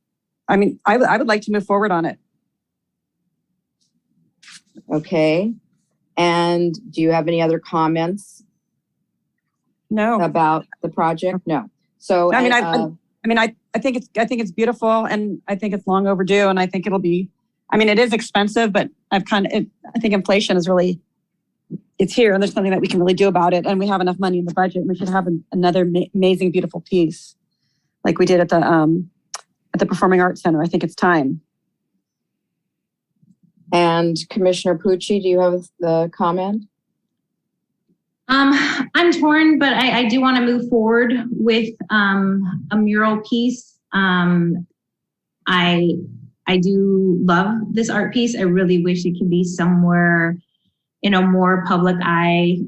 I mean, I would like to move forward on it. Okay. And do you have any other comments No. about the project? No. So I think it's beautiful, and I think it's long overdue, and I think it'll be. I mean, it is expensive, but I think inflation is really. It's here, and there's something that we can really do about it, and we have enough money in the budget. We should have another amazing, beautiful piece, like we did at the Performing Arts Center. I think it's time. And Commissioner Pucci, do you have the comment? I'm torn, but I do want to move forward with a mural piece. I do love this art piece. I really wish it could be somewhere in a more public eye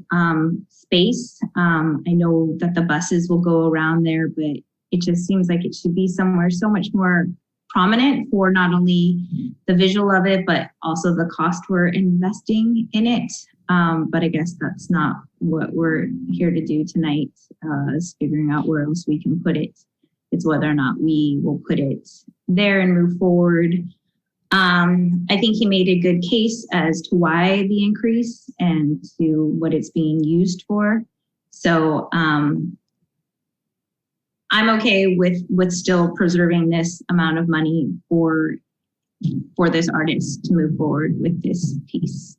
space. I know that the buses will go around there, but it just seems like it should be somewhere so much more prominent for not only the visual of it, but also the cost we're investing in it. But I guess that's not what we're here to do tonight, is figuring out where else we can put it. It's whether or not we will put it there and move forward. I think he made a good case as to why the increase and to what it's being used for. So I'm okay with still preserving this amount of money for this artist to move forward with this piece.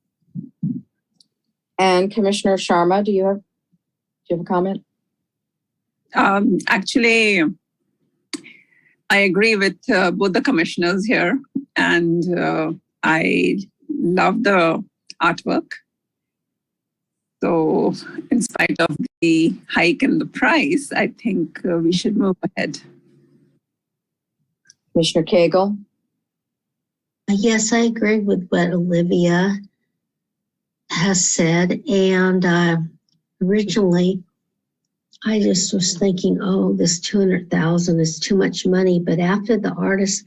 And Commissioner Sharma, do you have a comment? Actually, I agree with both the commissioners here, and I love the artwork. So in spite of the hike in the price, I think we should move ahead. Commissioner Cagle? Yes, I agree with what Olivia has said. And originally, I just was thinking, oh, this $200,000 is too much money. But after the artist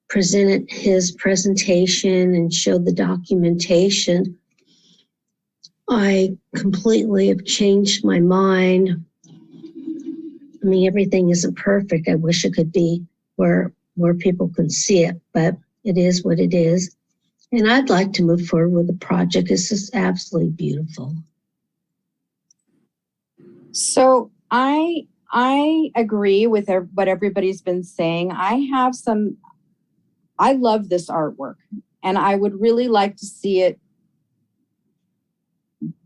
presented his presentation and showed the documentation, I completely have changed my mind. I mean, everything isn't perfect. I wish it could be where people can see it, but it is what it is. And I'd like to move forward with the project. This is absolutely beautiful. So I agree with what everybody's been saying. I love this artwork, and I would really like to see it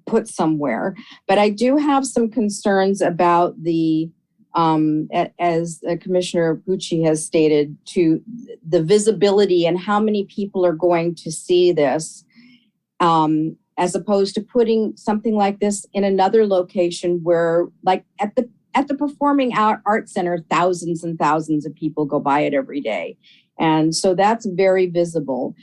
put somewhere. But I do have some concerns about the, as Commissioner Pucci has stated, to the visibility and how many people are going to see this, as opposed to putting something like this in another location where, like at the Performing Arts Center, thousands and thousands of people go by it every day. And so that's very visible.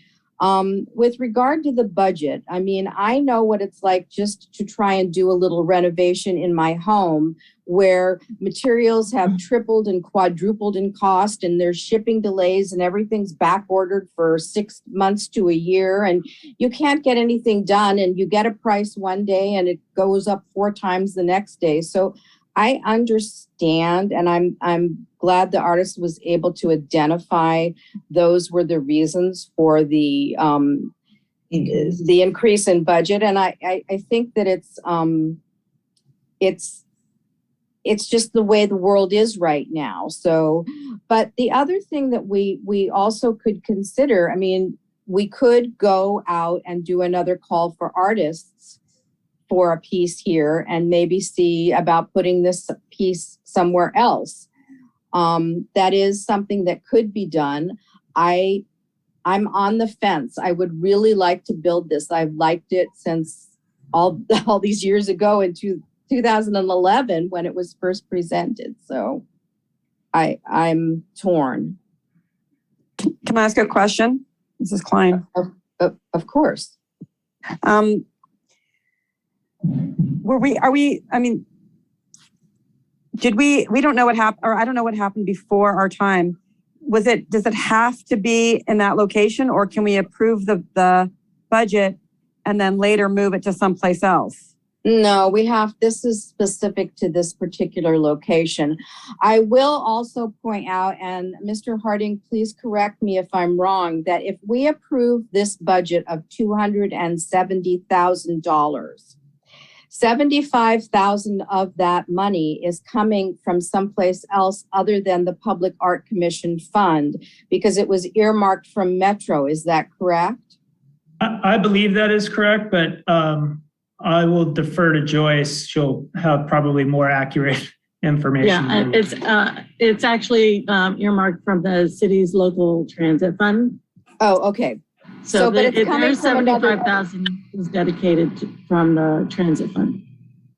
With regard to the budget, I mean, I know what it's like just to try and do a little renovation in my home where materials have tripled and quadrupled in cost, and there's shipping delays and everything's back ordered for 6 months to a year, and you can't get anything done, and you get a price one day and it goes up 4 times the next day. So I understand, and I'm glad the artist was able to identify those were the reasons for the increase in budget. And I think that it's just the way the world is right now. So, but the other thing that we also could consider, I mean, we could go out and do another call for artists for a piece here and maybe see about putting this piece somewhere else. That is something that could be done. I'm on the fence. I would really like to build this. I've liked it since all these years ago in 2011 when it was first presented. So I'm torn. Can I ask a question? Mrs. Klein. Of course. I mean, we don't know what happened, or I don't know what happened before our time. Does it have to be in that location, or can we approve the budget and then later move it to someplace else? No, this is specific to this particular location. I will also point out, and Mr. Harding, please correct me if I'm wrong, that if we approve this budget of $270,000, 75,000 of that money is coming from someplace else other than the Public Art Commission fund, because it was earmarked from Metro. Is that correct? I believe that is correct, but I will defer to Joyce. She'll have probably more accurate information. Yeah, it's actually earmarked from the city's local transit fund. Oh, okay. So but it's coming there's from another. 75,000 is dedicated from the transit fund.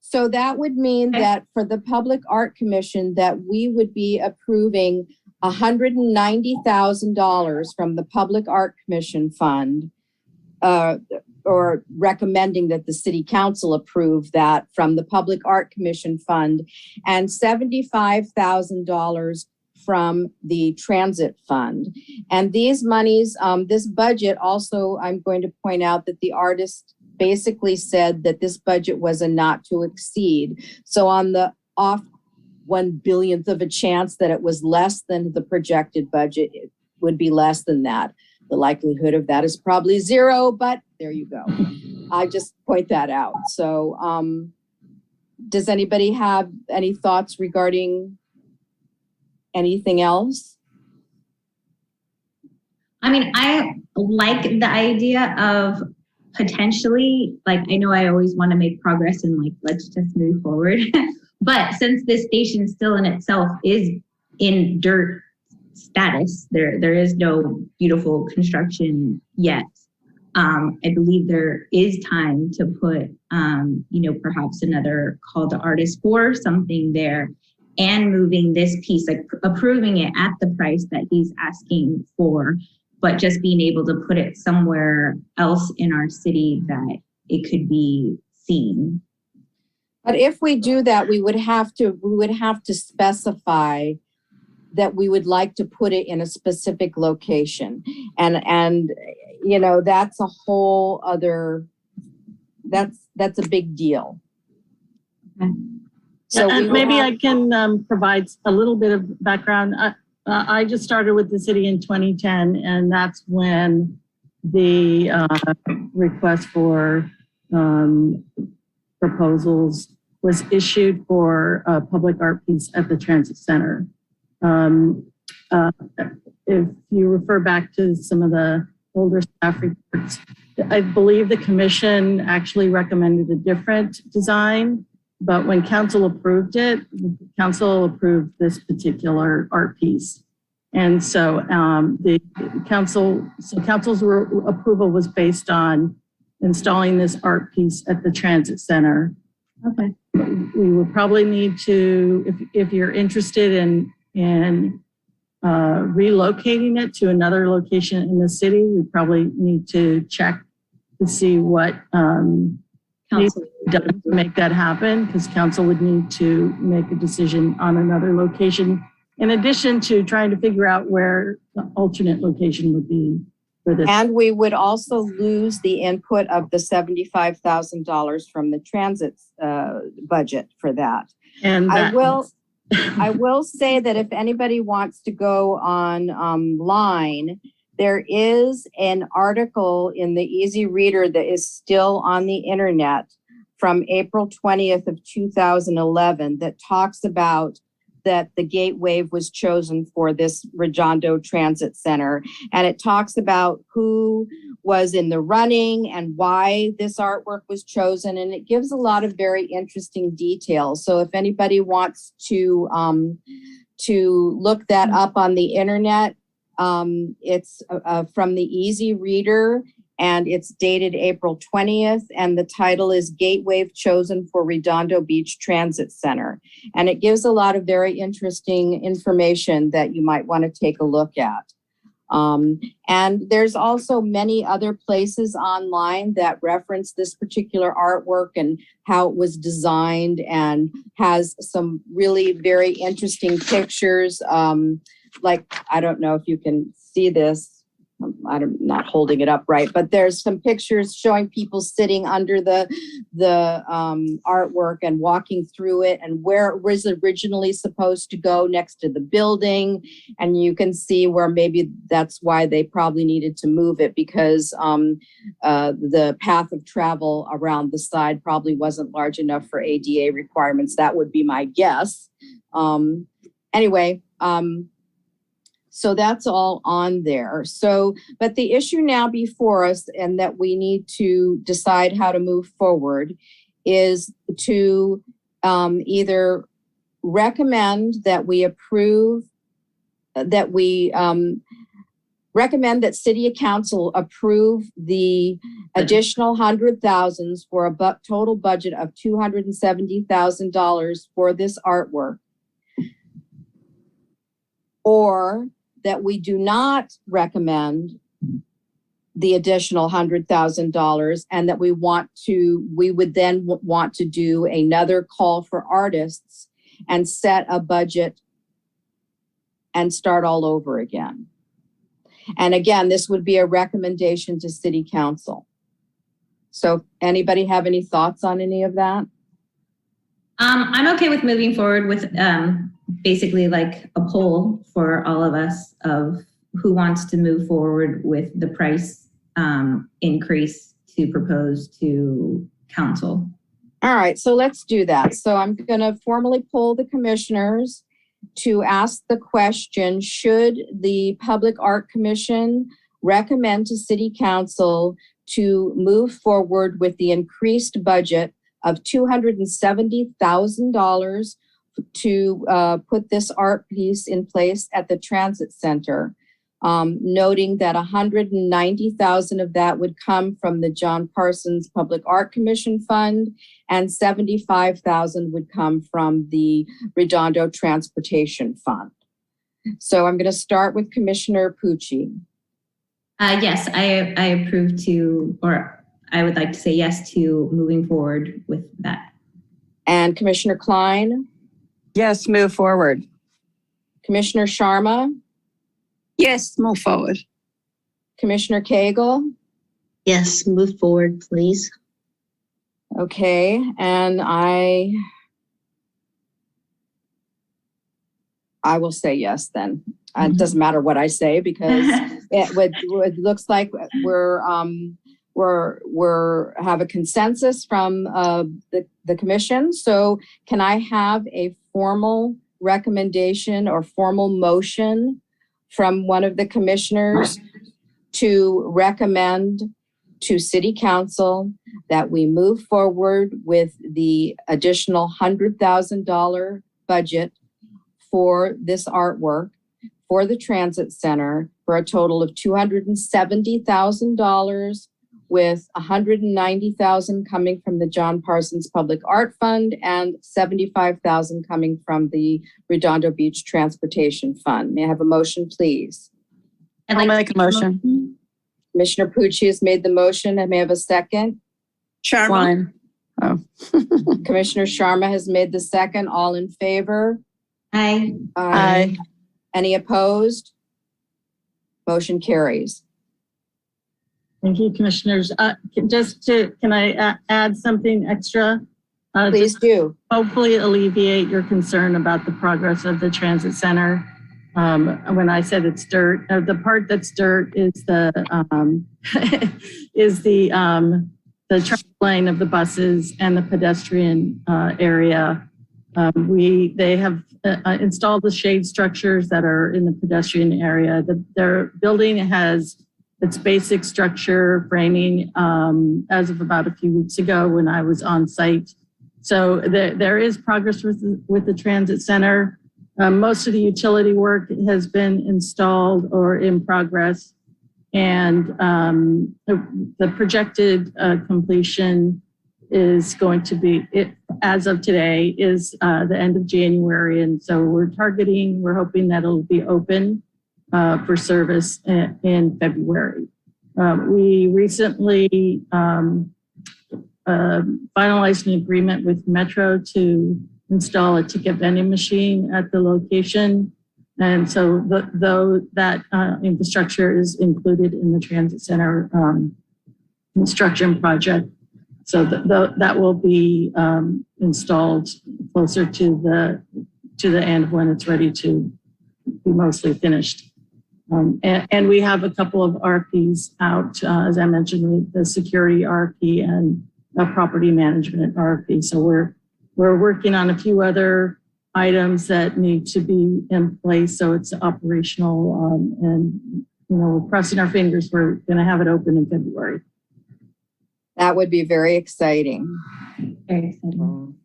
So that would mean that for the Public Art Commission, that we would be approving $190,000 from the Public Art Commission fund, or recommending that the City Council approve that from the Public Art Commission fund, and $75,000 from the Transit Fund. And these monies, this budget also, I'm going to point out that the artist basically said that this budget was a not to exceed. So on the off 1/1,000,000th of a chance that it was less than the projected budget, it would be less than that. The likelihood of that is probably 0, but there you go. I just point that out. So does anybody have any thoughts regarding anything else? I mean, I like the idea of potentially, like, I know I always want to make progress and like, let's just move forward. But since this station still in itself is in dirt status, there is no beautiful construction yet. I believe there is time to put, perhaps another call to artists for something there, and moving this piece, like approving it at the price that he's asking for, but just being able to put it somewhere else in our city that it could be seen. But if we do that, we would have to specify that we would like to put it in a specific location. And that's a whole other, that's a big deal. Okay. So maybe I can provide a little bit of background. I just started with the city in 2010, and that's when the request for proposals was issued for a public art piece at the transit center. If you refer back to some of the older staff reports, I believe the commission actually recommended a different design, but when council approved it, council approved this particular art piece. And so the council's approval was based on installing this art piece at the transit center. Okay. We would probably need to, if you're interested in relocating it to another location in the city, we probably need to check to see what needs to be done to make that happen, because council would need to make a decision on another location, in addition to trying to figure out where the alternate location would be for this. And we would also lose the input of the $75,000 from the transit budget for that. And I will say that if anybody wants to go online, there is an article in the Easy Reader that is still on the internet from April 20th of 2011 that talks about that the gate wave was chosen for this Redondo Transit Center. And it talks about who was in the running and why this artwork was chosen. And it gives a lot of very interesting details. So if anybody wants to look that up on the internet, it's from the Easy Reader. and it's dated April 20th, and the title is Gateway Chosen for Redondo Beach Transit Center. And it gives a lot of very interesting information that you might want to take a look at. And there's also many other places online that reference this particular artwork and how it was designed, and has some really very interesting pictures. Like, I don't know if you can see this. I'm not holding it up right, but there's some pictures showing people sitting under the artwork and walking through it, and where it was originally supposed to go next to the building. And you can see where maybe that's why they probably needed to move it, because the path of travel around the side probably wasn't large enough for ADA requirements. That would be my guess. Anyway, so that's all on there. So, but the issue now before us, and that we need to decide how to move forward, is to either recommend that we approve, that we recommend that City Council approve the additional $100,000 for a total budget of $270,000 for this artwork, or that we do not recommend the additional $100,000, and that we would then want to do another call for artists and set a budget and start all over again. And again, this would be a recommendation to City Council. So anybody have any thoughts on any of that? I'm okay with moving forward with basically like a poll for all of us of who wants to move forward with the price increase to propose to council. All right, so let's do that. So I'm going to formally poll the commissioners to ask the question, should the Public Art Commission recommend to City Council to move forward with the increased budget of $270,000 to put this art piece in place at the Transit Center, noting that $190,000 of that would come from the John Parsons Public Art Commission Fund, and $75,000 would come from the Redondo Transportation Fund. So I'm going to start with Commissioner Pucci. Yes, I approve to, or I would like to say yes to moving forward with that. And Commissioner Klein? Yes, move forward. Commissioner Sharma? Yes, move forward. Commissioner Cagle? Yes, move forward, please. Okay, and I will say yes then. It doesn't matter what I say, because it looks like we're have a consensus from the commission. So can I have a formal recommendation or formal motion from one of the commissioners to recommend to City Council that we move forward with the additional $100,000 budget for this artwork for the Transit Center, for a total of $270,000, with $190,000 coming from the John Parsons Public Art Fund and $75,000 coming from the Redondo Beach Transportation Fund. May I have a motion, please? I'll make a motion. Commissioner Pucci has made the motion. I may have a second. Sharma. Oh. Commissioner Sharma has made the second. All in favor? Aye. Aye. Any opposed? Motion carries. Thank you, commissioners. Can I add something extra? Please do. Hopefully alleviate your concern about the progress of the transit center. When I said it's dirt, the part that's dirt is the traffic lane of the buses and the pedestrian area. They have installed the shade structures that are in the pedestrian area. Their building has its basic structure framing as of about a few weeks ago when I was on site. So there is progress with the transit center. Most of the utility work has been installed or in progress. And the projected completion is going to be, as of today, is the end of January. And so we're hoping that it'll be open for service in February. We recently finalized an agreement with Metro to install a ticket vending machine at the location. And so that infrastructure is included in the transit center construction project. So that will be installed closer to the end when it's ready to be mostly finished. And we have a couple of RFPs out, as I mentioned, the security RFP and a property management RFP. So we're working on a few other items that need to be in place so it's operational. And we're crossing our fingers. We're going to have it open in February. That would be very exciting. Very exciting.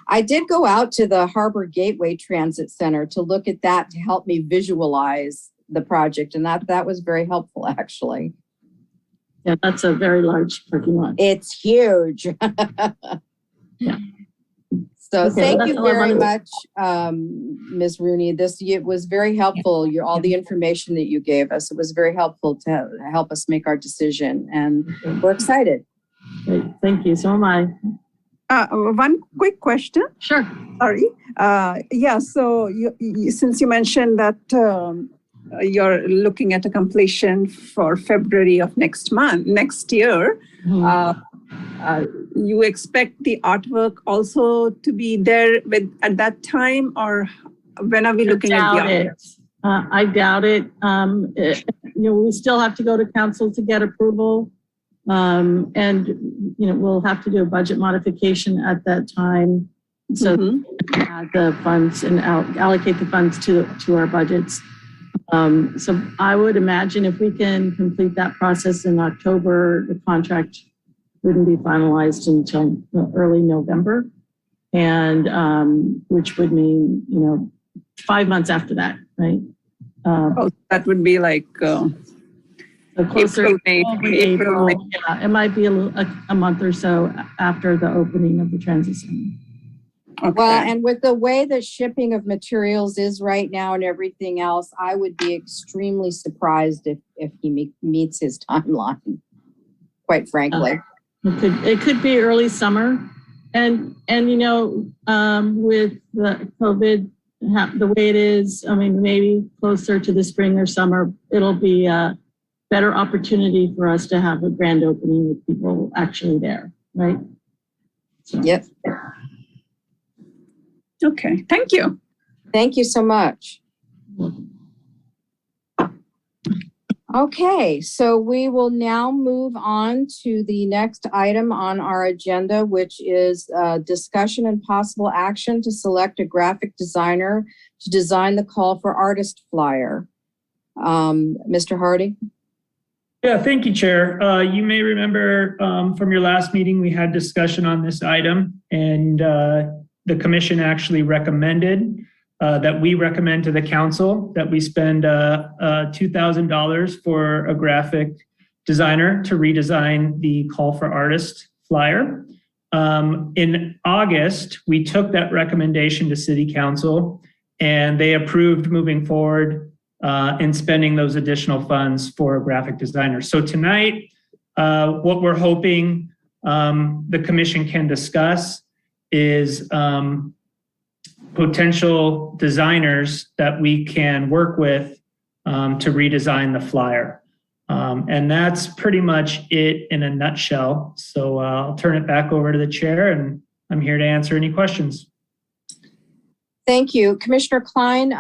I did go out to the Harbor Gateway Transit Center to look at that to help me visualize the project, and that was very helpful, actually. Yeah, that's a very large parking lot. It's huge. Yeah. So Okay, thank you that's all I very wanted. much, Ms. Rooney. It was very helpful. All the information that you gave us, it was very helpful to help us make our decision, and we're excited. Great. Thank you. So am I. One quick question. Sure. Sorry. So since you mentioned that you're looking at a completion for February of next year, you expect the artwork also to be there at that time, or when are we looking at the artwork? I doubt it. We still have to go to council to get approval. We'll have to do a budget modification at that time. So add the funds and allocate the funds to our budgets. So I would imagine if we can complete that process in October, the contract wouldn't be finalized until early November. And which would mean, 5 months after that, right? That would be like So closer April, May. April. Yeah, it might be a month or so after the opening of the transit center. Okay. Well, and with the way the shipping of materials is right now and everything else, I would be extremely surprised if he meets his timeline, quite frankly. It could be early summer. And with the COVID, the way it is, maybe closer to the spring or summer, it'll be a better opportunity for us to have a grand opening with people actually there, right? So. Yep. Okay, thank you. Thank you so much. Okay, so we will now move on to the next item on our agenda, which is discussion and possible action to select a graphic designer to design the call for artist flyer. Mr. Hardy? Yeah, thank you, Chair. You may remember from your last meeting, we had discussion on this item, and the commission actually recommended that we recommend to the council that we spend $2,000 for a graphic designer to redesign the call for artist flyer. In August, we took that recommendation to City Council, and they approved moving forward in spending those additional funds for a graphic designer. So tonight, what we're hoping the commission can discuss is potential designers that we can work with to redesign the flyer. And that's pretty much it in a nutshell. So I'll turn it back over to the chair, and I'm here to answer any questions. Thank you. Commissioner Klein,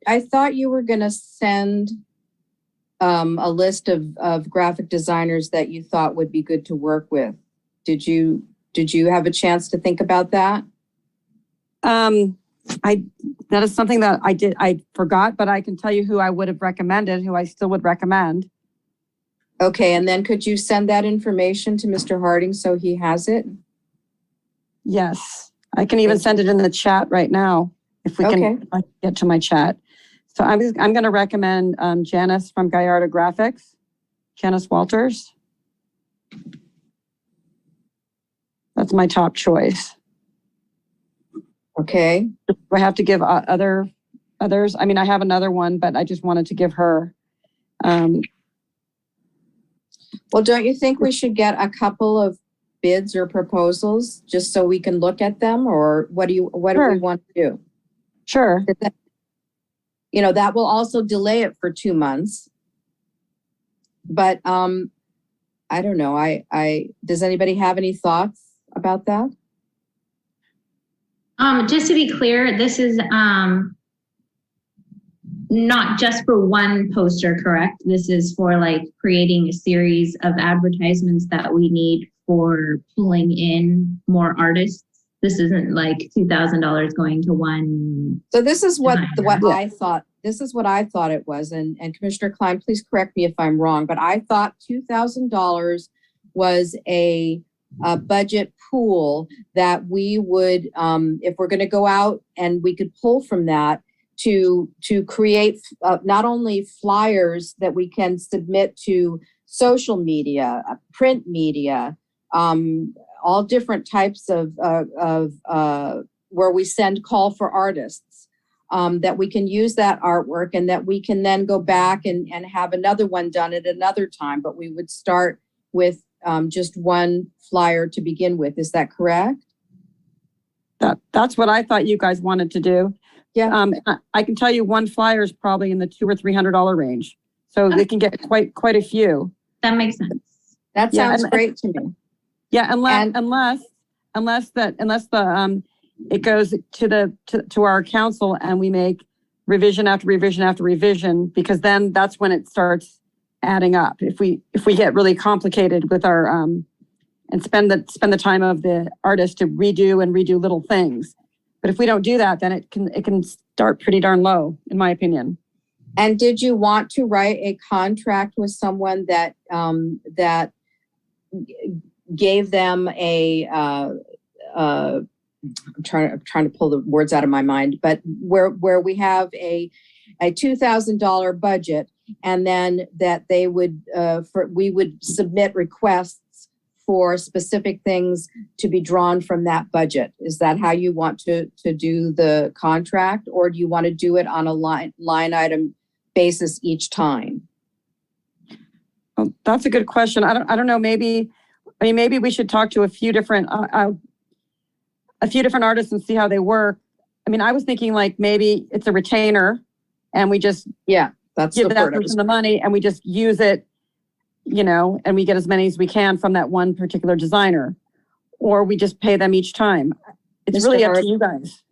I thought you were going to send a list of graphic designers that you thought would be good to work with. Did you have a chance to think about that? That is something that I forgot, but I can tell you who I would have recommended, who I still would recommend. Okay, and then could you send that information to Mr. Harding so he has it? Yes, I can even send it in the chat right now if we can get to my chat. So I'm going to recommend Janice from Gallardo Graphics, Janice Walters. That's my top choice. Okay. Do I have to give others? I mean, I have another one, but I just wanted to give her. Well, don't you think we should get a couple of bids or proposals just so we can look at them, or what do we want to do? Sure. You know, that will also delay it for 2 months. But I don't know. Does anybody have any thoughts about that? Just to be clear, this is not just for one poster, correct? This is for like creating a series of advertisements that we need for pulling in more artists. This isn't like $2,000 going to one. So this is what designer. I thought. This is what I thought it was. And Commissioner Klein, please correct me if I'm wrong, but I thought $2,000 was a budget pool that we would, if we're going to go out and we could pull from that to create not only flyers that we can submit to social media, print media, all different types of where we send call for artists, that we can use that artwork and that we can then go back and have another one done at another time. But we would start with just one flyer to begin with. Is that correct? That's what I thought you guys wanted to do. Yeah. I can tell you one flyer is probably in the $200 or $300 range. So they can get quite a few. That makes sense. That sounds great to me. Yeah, unless it goes to our council and we make revision after revision after revision, because then that's when it starts adding up. If we get really complicated with our and spend the time of the artist to redo little things. But if we don't do that, then it can start pretty darn low, in my opinion. And did you want to write a contract with someone that gave them I'm trying to pull the words out of my mind, but where we have a $2,000 budget, and then that they would we would submit requests for specific things to be drawn from that budget? Is that how you want to do the contract, or do you want to do it on a line item basis each time? Well, that's a good question. I don't know. Maybe we should talk to a few different artists and see how they work. I mean, I was thinking like maybe it's a retainer, and we just that's give that person the money, and we just use it, and we get as many as we can from that one particular designer, or we just pay them each time. It's really up to you guys.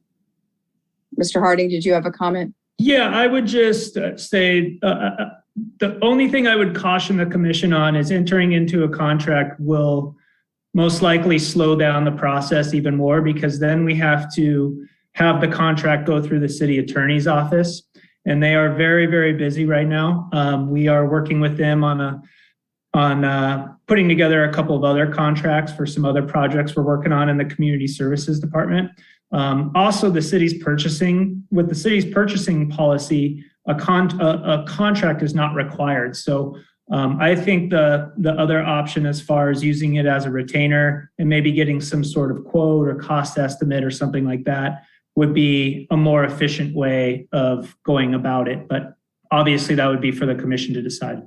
Mr. Harding, did you have a comment? Yeah, I would just say the only thing I would caution the commission on is entering into a contract will most likely slow down the process even more, because then we have to have the contract go through the city attorney's office, and they are very, very busy right now. We are working with them on putting together a couple of other contracts for some other projects we're working on in the community services department. Also, the city's purchasing policy, a contract is not required. So I think the other option, as far as using it as a retainer and maybe getting some sort of quote or cost estimate or something like that, would be a more efficient way of going about it. But obviously that would be for the commission to decide.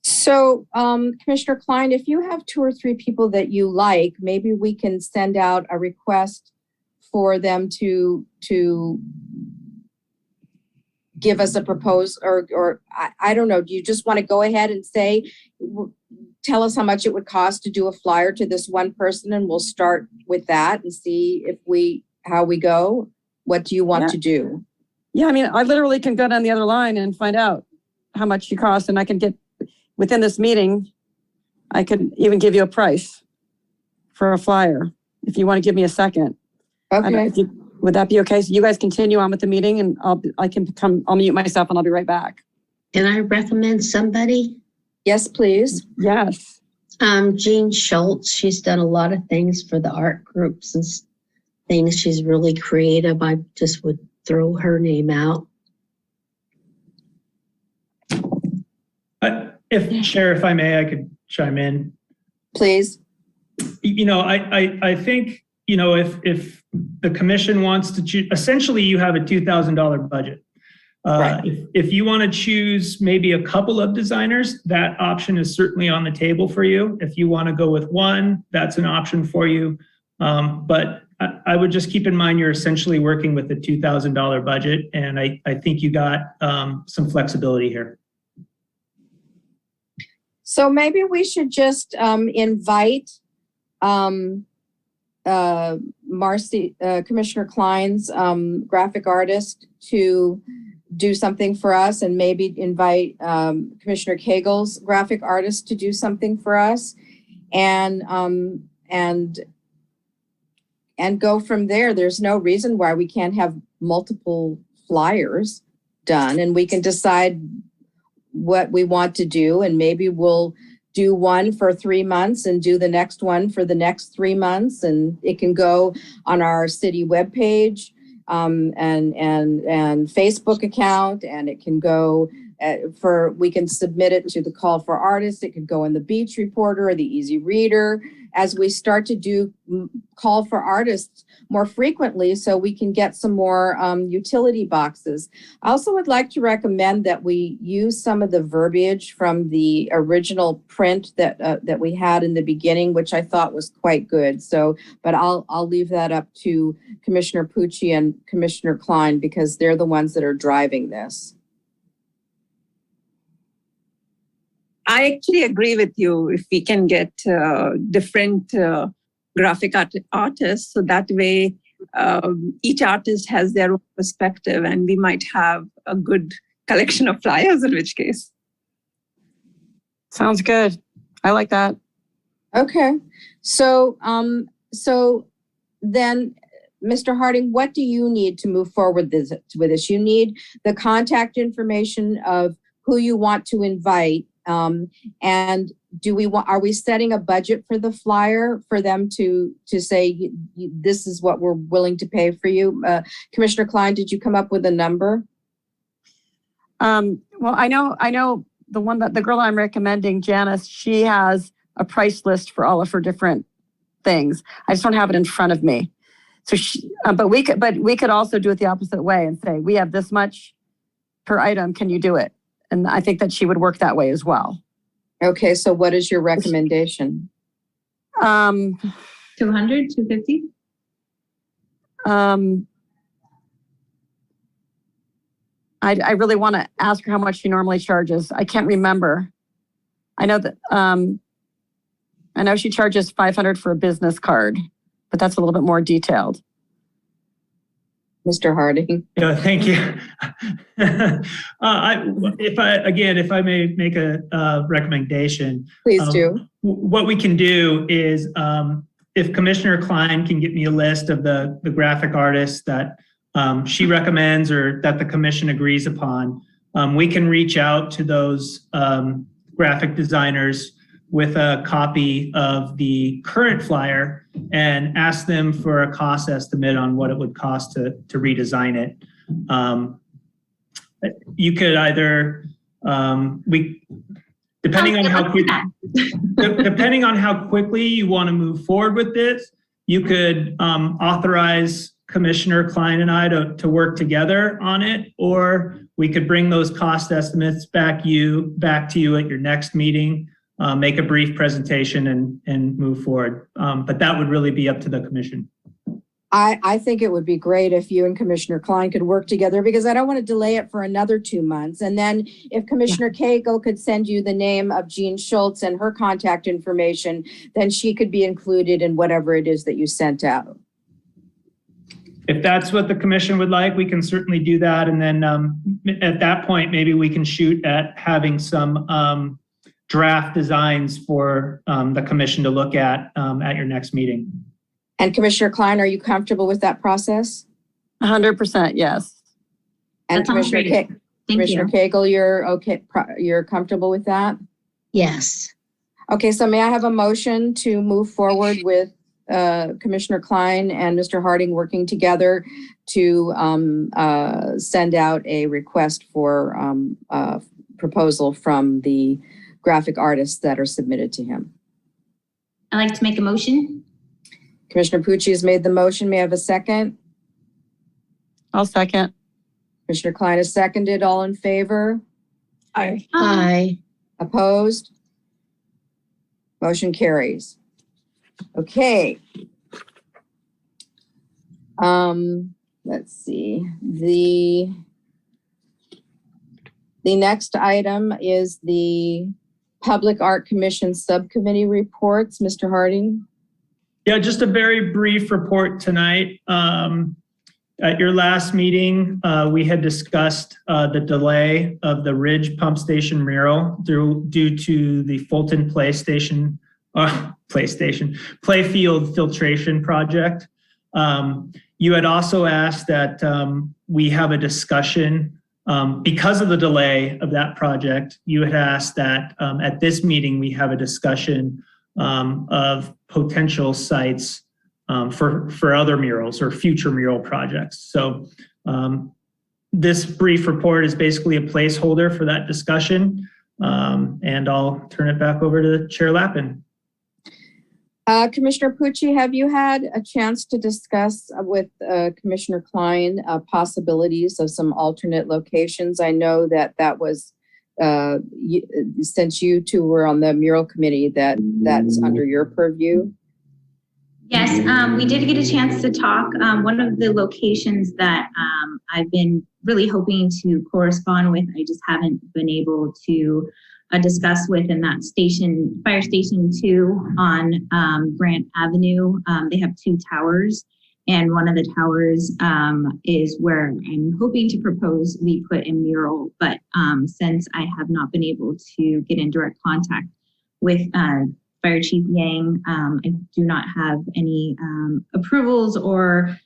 So, Commissioner Klein, if you have 2 or 3 people that you like, maybe we can send out a request for them to give us a proposal, or I don't know. Do you just want to go ahead and tell us how much it would cost to do a flyer to this one person, and we'll start with that and see how we go? What do you want to do? Yeah, I mean, I literally can go down the other line and find out how much you cost, and I can get within this meeting. I could even give you a price for a flyer if you want to give me a second. Okay. Would that be okay? So you guys continue on with the meeting, and I'll mute myself and I'll be right back. Can I recommend somebody? Yes, please. Yes. Jean Schultz. She's done a lot of things for the art groups and things. She's really creative. I just would throw her name out. If I may, I could chime in. Please. I think, if the commission wants to choose, essentially you have a $2,000 budget. Right. If you want to choose maybe a couple of designers, that option is certainly on the table for you. If you want to go with one, that's an option for you. But I would just keep in mind you're essentially working with a $2,000 budget, and I think you got some flexibility here. So maybe we should just invite Marcy, Commissioner Klein's graphic artist to do something for us, and maybe invite Commissioner Cagle's graphic artist to do something for us, and go from there. There's no reason why we can't have multiple flyers done, and we can decide what we want to do, and maybe we'll do one for 3 months and do the next one for the next 3 months, and it can go on our city webpage and Facebook account, and it can go we can submit it to the Call for Artists. It could go in the Beach Reporter or the Easy Reader as we start to do Call for Artists more frequently, so we can get some more utility boxes. I also would like to recommend that we use some of the verbiage from the original print that we had in the beginning, which I thought was quite good. So, but I'll leave that up to Commissioner Pucci and Commissioner Klein, because they're the ones that are driving this. I actually agree with you. If we can get different graphic artists, so that way each artist has their own perspective, and we might have a good collection of flyers, in which case. Sounds good. I like that. Okay. So, so then, Mr. Harding, what do you need to move forward with this? You need the contact information of who you want to invite. And are we setting a budget for the flyer for them to say, this is what we're willing to pay for you? Commissioner Klein, did you come up with a number? Well, I know the girl I'm recommending, Janice, she has a price list for all of her different things. I just don't have it in front of me. So but we could also do it the opposite way and say, we have this much per item. Can you do it? And I think that she would work that way as well. Okay, so what is your recommendation? 200, 250? I really want to ask her how much she normally charges. I can't remember. I know that I know she charges $500 for a business card, but that's a little bit more detailed. Mr. Harding. Yeah, thank you. If I may make a recommendation. Please do. What we can do is, if Commissioner Klein can get me a list of the graphic artists that she recommends or that the commission agrees upon, we can reach out to those graphic designers with a copy of the current flyer and ask them for a cost estimate on what it would cost to redesign it. You could either, depending on how quickly you want to move forward with this, you could authorize Commissioner Klein and I to work together on it, or we could bring those cost estimates back to you at your next meeting. Make a brief presentation and move forward. But that would really be up to the commission. I think it would be great if you and Commissioner Klein could work together, because I don't want to delay it for another 2 months. And then if Commissioner Cagle could send you the name of Jean Schultz and her contact information, then she could be included in whatever it is that you sent out. If that's what the commission would like, we can certainly do that. And then at that point, maybe we can shoot at having some draft designs for the commission to look at your next meeting. And Commissioner Klein, are you comfortable with that process? 100%, yes. And Commissioner Cagle, you're okay? You're comfortable with that? Yes. Okay, so may I have a motion to move forward with Commissioner Klein and Mr. Harding working together to send out a request for proposal from the graphic artists that are submitted to him. I'd like to make a motion. Commissioner Pucci has made the motion. May I have a second? I'll second. Commissioner Klein has seconded. All in favor? Aye. Aye. Opposed? Motion carries. Okay. Let's see. The next item is the Public Art Commission Subcommittee reports. Mr. Harding. Yeah, just a very brief report tonight. At your last meeting, we had discussed the delay of the Ridge Pump Station mural due to the Fulton Playfield filtration project. You had also asked that we have a discussion because of the delay of that project. You had asked that at this meeting we have a discussion of potential sites for other murals or future mural projects. So this brief report is basically a placeholder for that discussion. And I'll turn it back over to Chair Lappin. Commissioner Pucci, have you had a chance to discuss with Commissioner Klein possibilities of some alternate locations? I know that was, since you two were on the mural committee, that's under your purview. Yes, we did get a chance to talk. One of the locations that I've been really hoping to correspond with, I just haven't been able to discuss with, and that station, Fire Station 2 on Grant Avenue. They have 2 towers, and one of the towers is where I'm hoping to propose we put a mural. But since I have not been able to get in direct contact with Fire Chief Yang, I do not have any approvals or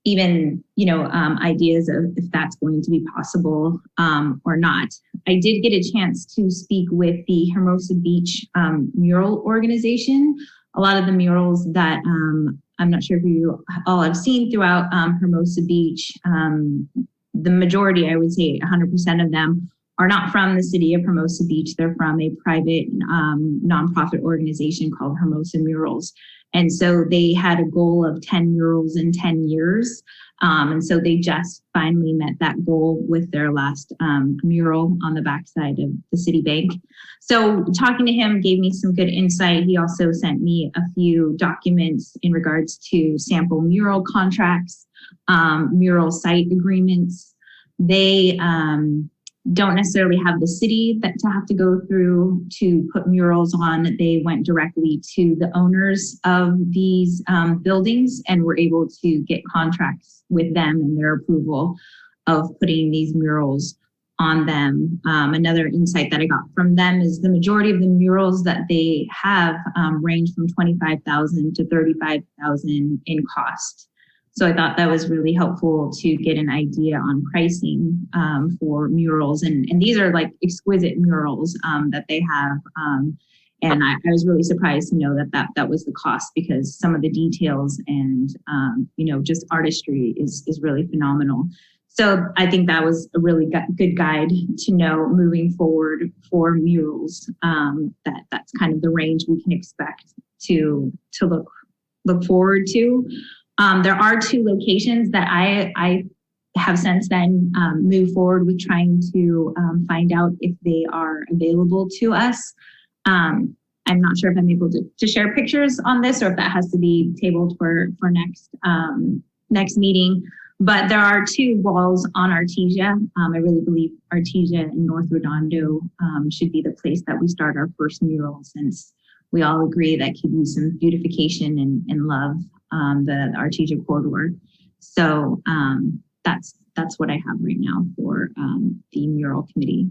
even, ideas of if that's going to be possible or not. I did get a chance to speak with the Hermosa Beach mural organization. A lot of the murals that I'm not sure if you all have seen throughout Hermosa Beach, the majority, I would say 100% of them, are not from the city of Hermosa Beach. They're from a private nonprofit organization called Hermosa Murals. And so they had a goal of 10 murals in 10 years. And so they just finally met that goal with their last mural on the backside of the city bank. So talking to him gave me some good insight. He also sent me a few documents in regards to sample mural contracts, mural site agreements. They don't necessarily have the city to have to go through to put murals on. They went directly to the owners of these buildings and were able to get contracts with them and their approval of putting these murals on them. Another insight that I got from them is the majority of the murals that they have range from $25,000 to $35,000 in cost. So I thought that was really helpful to get an idea on pricing for murals. And these are like exquisite murals that they have. And I was really surprised to know that was the cost, because some of the details and, just artistry is really phenomenal. So I think that was a really good guide to know moving forward for murals, that's kind of the range we can expect to look forward to. There are 2 locations that I have since then moved forward with trying to find out if they are available to us. I'm not sure if I'm able to share pictures on this or if that has to be tabled for next meeting. But there are 2 walls on Artesia. I really believe Artesia and North Redondo should be the place that we start our first mural, since we all agree that could use some beautification and love, the Artesia corridor. So that's what I have right now for the mural committee.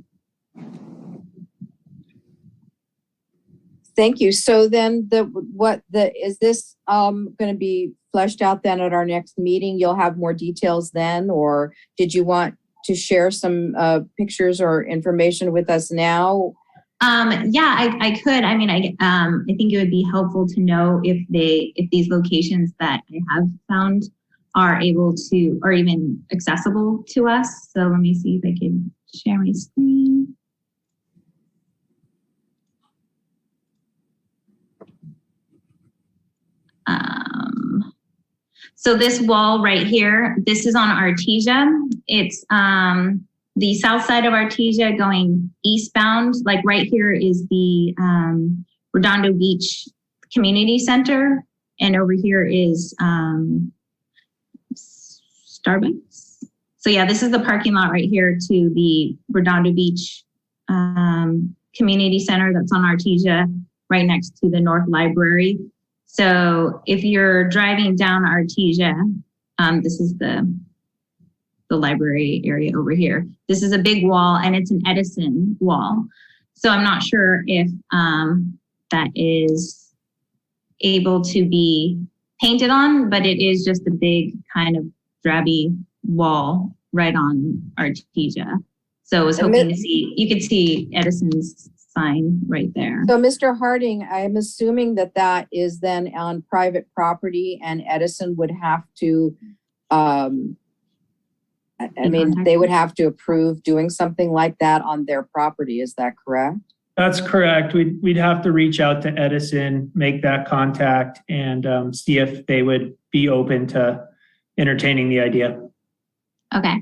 Thank you. So then is this going to be fleshed out then at our next meeting? You'll have more details then, or did you want to share some pictures or information with us now? Yeah, I could. I mean, I think it would be helpful to know if these locations that I have found are able to, or even accessible to us. So let me see if I can share my screen. So this wall right here, this is on Artesia. It's the south side of Artesia going eastbound. Like right here is the Redondo Beach Community Center. And over here is Starbucks. So yeah, this is the parking lot right here to the Redondo Beach Community Center that's on Artesia, right next to the North Library. So if you're driving down Artesia, this is the library area over here. This is a big wall and it's an Edison wall. So I'm not sure if that is able to be painted on, but it is just a big kind of drabby wall right on Artesia. So I was hoping to see, you could see Edison's sign right there. So Mr. Harding, I'm assuming that that is then on private property and Edison would have to, I mean, they would have to approve doing something like that on their property. Is that correct? That's correct. We'd have to reach out to Edison, make that contact, and see if they would be open to entertaining the idea. Okay.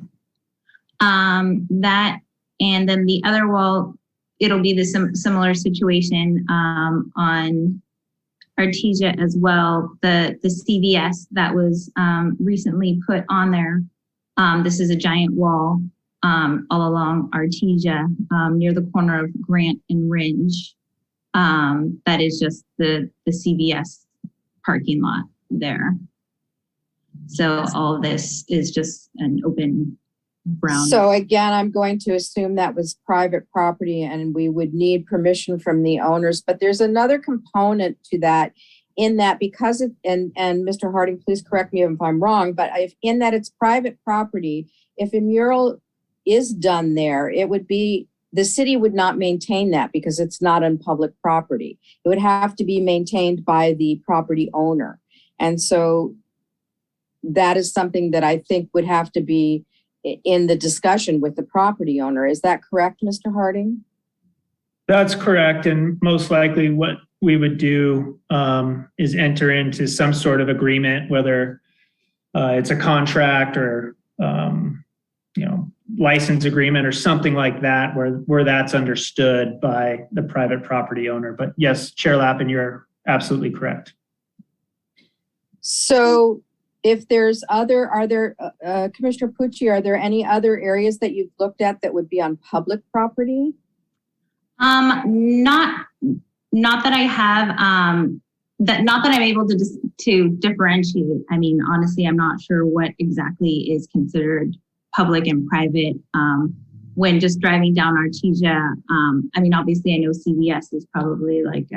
That, and then the other wall, it'll be the similar situation on Artesia as well. The CVS that was recently put on there. This is a giant wall all along Artesia near the corner of Grant and Ringe. That is just the CVS parking lot there. So all of this is just an open brown. So again, I'm going to assume that was private property and we would need permission from the owners, but there's another component to that in that because it, and Mr. Harding, please correct me if I'm wrong, but if in that it's private property, if a mural is done there, it would be, the city would not maintain that because it's not on public property. It would have to be maintained by the property owner. And so that is something that I think would have to be in the discussion with the property owner. Is that correct, Mr. Harding? That's correct. And most likely what we would do is enter into some sort of agreement, whether it's a contract or, license agreement or something like that, where that's understood by the private property owner. But yes, Chair Lappin, you're absolutely correct. So if there's other, Commissioner Pucci, are there any other areas that you've looked at that would be on public property? Not that I have, not that I'm able to differentiate. I mean, honestly, I'm not sure what exactly is considered public and private. When just driving down Artesia, I mean, obviously I know CVS is probably like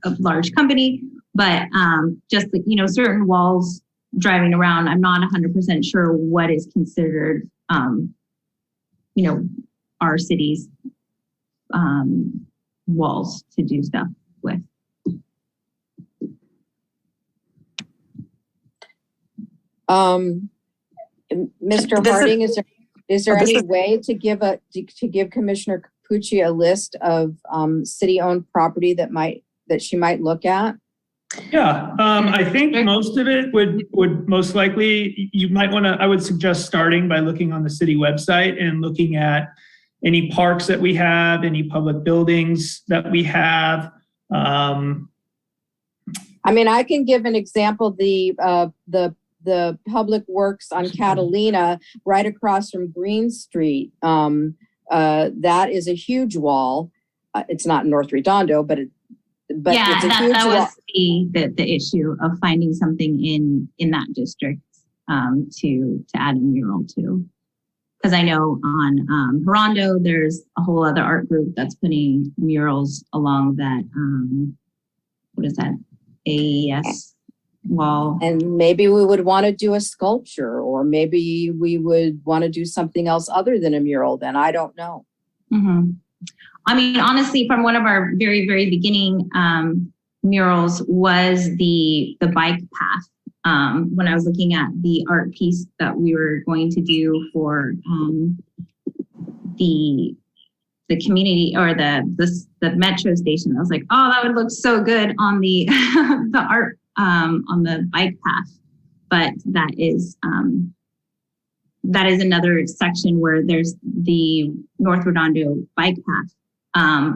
a large company, but just certain walls driving around, I'm not 100% sure what is considered, our city's walls to do stuff with. Mr. Harding, is there any way to give Commissioner Pucci a list of city-owned property that she might look at? Yeah, I think most of it would most likely, you might want to, I would suggest starting by looking on the city website and looking at any parks that we have, any public buildings that we have. I mean, I can give an example, the Public Works on Catalina, right across from Green Street. That is a huge wall. It's not North Redondo, but it's a huge that wall. was the issue of finding something in that district to add a mural to. Because I know on Redondo, there's a whole other art group that's putting murals along that, what is that, AES wall. And maybe we would want to do a sculpture, or maybe we would want to do something else other than a mural then. I don't know. Mm-hmm. I mean, honestly, from one of our very, very beginning murals was the bike path. When I was looking at the art piece that we were going to do for the the community or the metro station. I was like, oh, that would look so good on the the art on the bike path. But that is another section where there's the North Redondo bike path.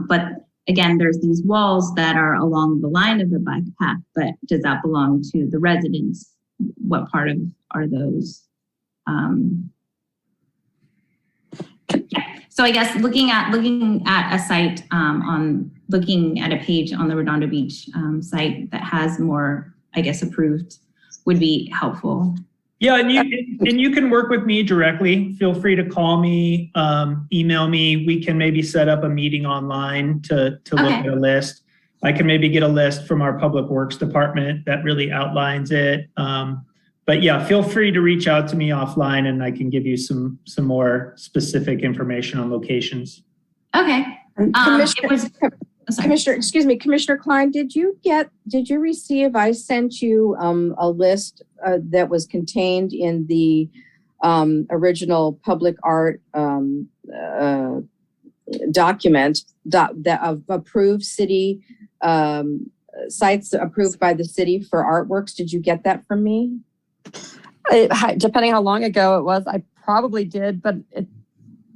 But again, there's these walls that are along the line of the bike path, but does that belong to the residents? What part of are those? So I guess looking at a site looking at a page on the Redondo Beach site that has more, I guess, approved would be helpful. Yeah, and you can work with me directly. Feel free to call me, email me. We can maybe set up a meeting online to look at a list. I can maybe get a list from our Public Works department that really outlines it. But yeah, feel free to reach out to me offline and I can give you some more specific information on locations. Okay. Commissioner Klein, did you receive, I sent you a list that was contained in the original public art document of approved city sites approved by the city for artworks. Did you get that from me? Depending how long ago it was, I probably did, but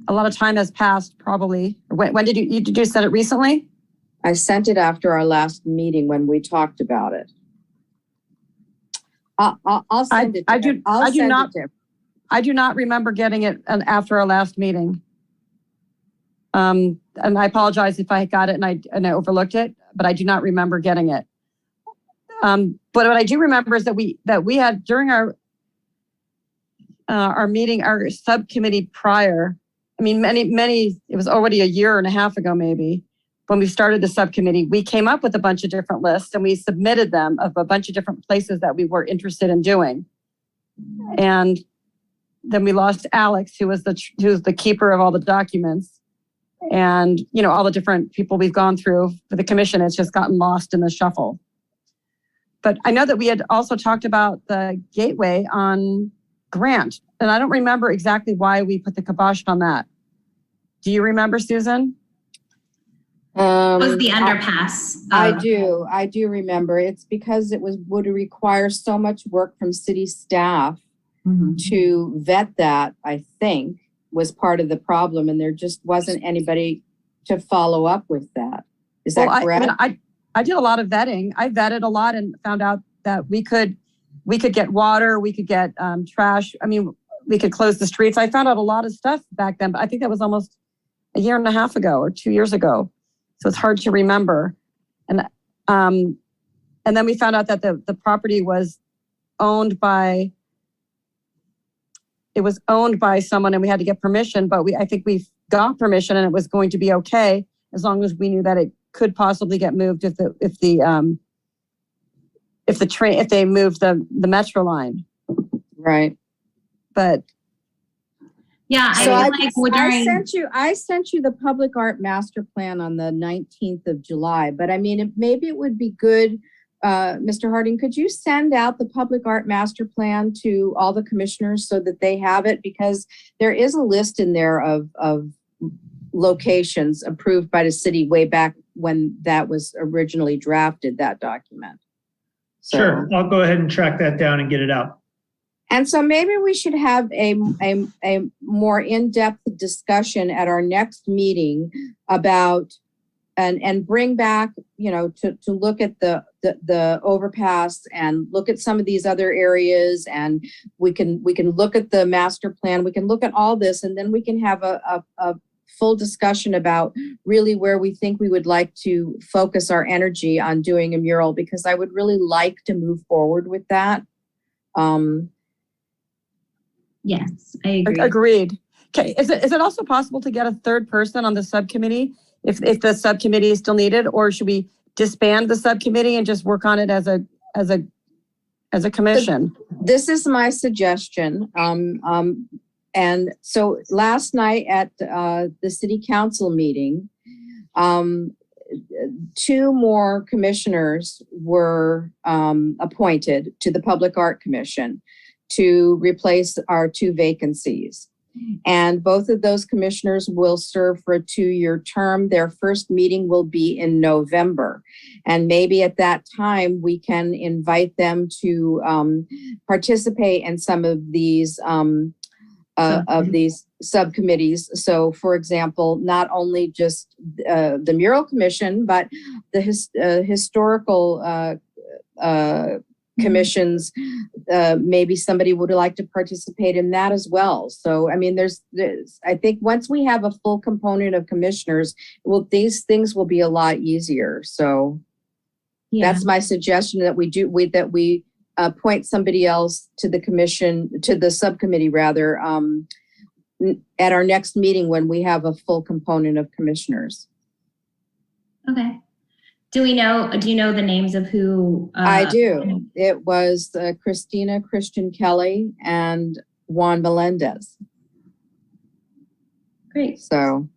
a lot of time has passed probably. When did you send it recently? I sent it after our last meeting when we talked about it. I'll send it. I do not remember getting it after our last meeting. And I apologize if I got it and I overlooked it, but I do not remember getting it. But what I do remember is that we had during our meeting, our subcommittee prior. I mean, it was already a year and a half ago, maybe. When we started the subcommittee, we came up with a bunch of different lists and we submitted them of a bunch of different places that we were interested in doing. And then we lost Alex, who was the keeper of all the documents. And, all the different people we've gone through for the commission, it's just gotten lost in the shuffle. But I know that we had also talked about the gateway on Grant. And I don't remember exactly why we put the kibosh on that. Do you remember, Susan? It was the underpass. I do remember. It's because it would require so much work from city staff to vet that, I think, was part of the problem. And there just wasn't anybody to follow up with that. Is that correct? I did a lot of vetting. I vetted a lot and found out that we could get water, we could get trash. I mean, we could close the streets. I found out a lot of stuff back then, but I think that was almost a year and a half ago or 2 years ago. So it's hard to remember. And then we found out that the property was owned by someone and we had to get permission, but I think we got permission and it was going to be okay as long as we knew that it could possibly get moved if they moved the metro line. Right. But yeah, so I sent you the public art master plan on the 19th of July, but I mean, maybe it would be good, Mr. Harding, could you send out the public art master plan to all the commissioners so that they have it? Because there is a list in there of locations approved by the city way back when that was originally drafted, that document. So, sure, I'll go ahead and track that down and get it out. And so maybe we should have a more in-depth discussion at our next meeting about and bring back, to look at the overpass and look at some of these other areas, and we can look at the master plan. We can look at all this, and then we can have a full discussion about really where we think we would like to focus our energy on doing a mural, because I would really like to move forward with that. Yes, I agree. Agreed. Okay, is it also possible to get a third person on the subcommittee if the subcommittee is still needed, or should we disband the subcommittee and just work on it as a commission? This is my suggestion. And so last night at the city council meeting, 2 more commissioners were appointed to the Public Art Commission to replace our 2 vacancies. And both of those commissioners will serve for a 2-year term. Their first meeting will be in November. And maybe at that time, we can invite them to participate in some of these subcommittees. So, for example, not only just the Mural Commission, but the historical commissions, maybe somebody would like to participate in that as well. So, I mean, there's I think once we have a full component of commissioners, these things will be a lot easier. So that's my suggestion, that we appoint somebody else to the commission, to the subcommittee rather, at our next meeting when we have a full component of commissioners. Okay. Do you know the names of who? I do. It was Christina Christian Kelly and Juan Melendez. Great. So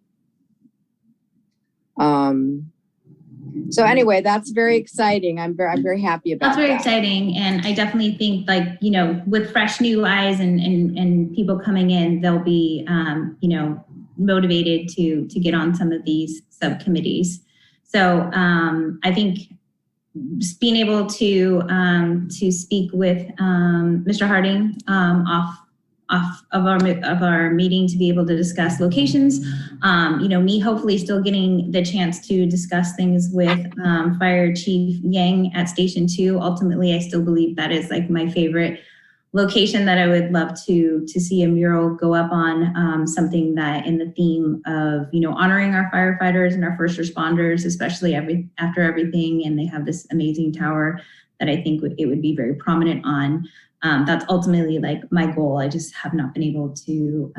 anyway, that's very exciting. I'm very happy about that. That's very exciting. And I definitely think, like, you know, with fresh new eyes and people coming in, they'll be, you know, motivated to get on some of these subcommittees. So I think just being able to speak with Mr. Harding off of our meeting to be able to discuss locations. You know, me hopefully still getting the chance to discuss things with Fire Chief Yang at Station 2. Ultimately, I still believe that is like my favorite location that I would love to see a mural go up on, something that in the theme of, you know, honoring our firefighters and our first responders, especially after everything. And they have this amazing tower that I think it would be very prominent on. That's ultimately like my goal. I just have not been able to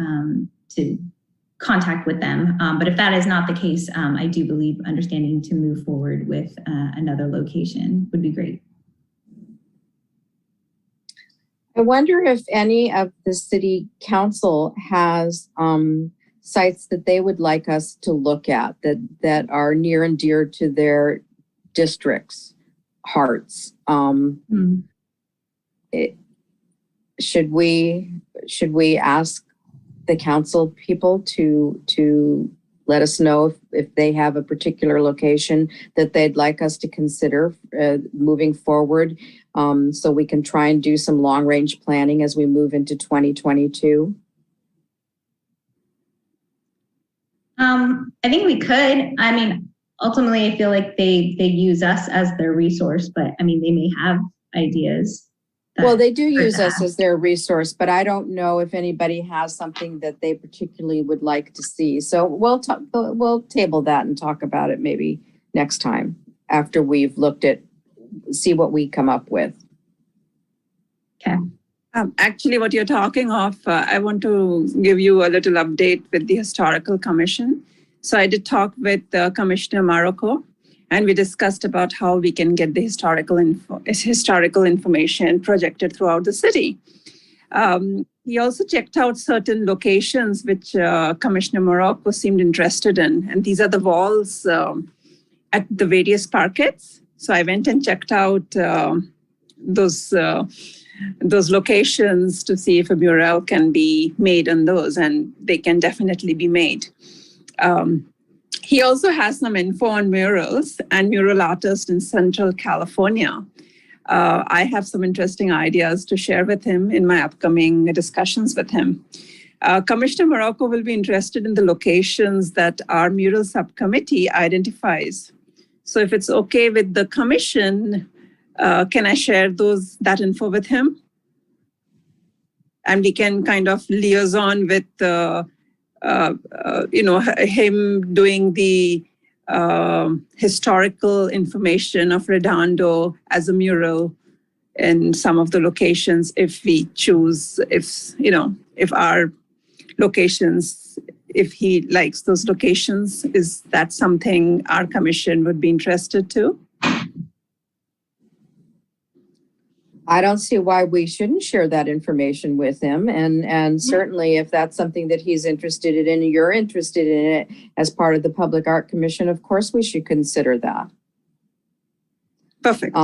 contact with them. But if that is not the case, I do believe understanding to move forward with another location would be great. I wonder if any of the city council has sites that they would like us to look at that are near and dear to their districts' hearts. Should we ask the council people to let us know if they have a particular location that they'd like us to consider moving forward, so we can try and do some long-range planning as we move into 2022? I think we could. I mean, ultimately, I feel like they use us as their resource, but I mean, they may have ideas. Well, they do use us as their resource, but I don't know if anybody has something that they particularly would like to see. So we'll table that and talk about it maybe next time after we've see what we come up with. Okay. Actually, what you're talking of, I want to give you a little update with the Historical Commission. So I did talk with Commissioner Marocco, and we discussed about how we can get the historical information projected throughout the city. He also checked out certain locations which Commissioner Marocco seemed interested in, and these are the walls at the various parquets. So I went and checked out those locations to see if a mural can be made on those, and they can definitely be made. He also has some info on murals and mural artists in Central California. I have some interesting ideas to share with him in my upcoming discussions with him. Commissioner Marocco will be interested in the locations that our mural subcommittee identifies. So if it's okay with the commission, can I share that info with him? And we can kind of liaison with him doing the historical information of Redondo as a mural in some of the locations if we choose, if our locations, if he likes those locations. Is that something our commission would be interested to? I don't see why we shouldn't share that information with him. And certainly if that's something that he's interested in and you're interested in it as part of the Public Art Commission, of course we should consider that. Perfect.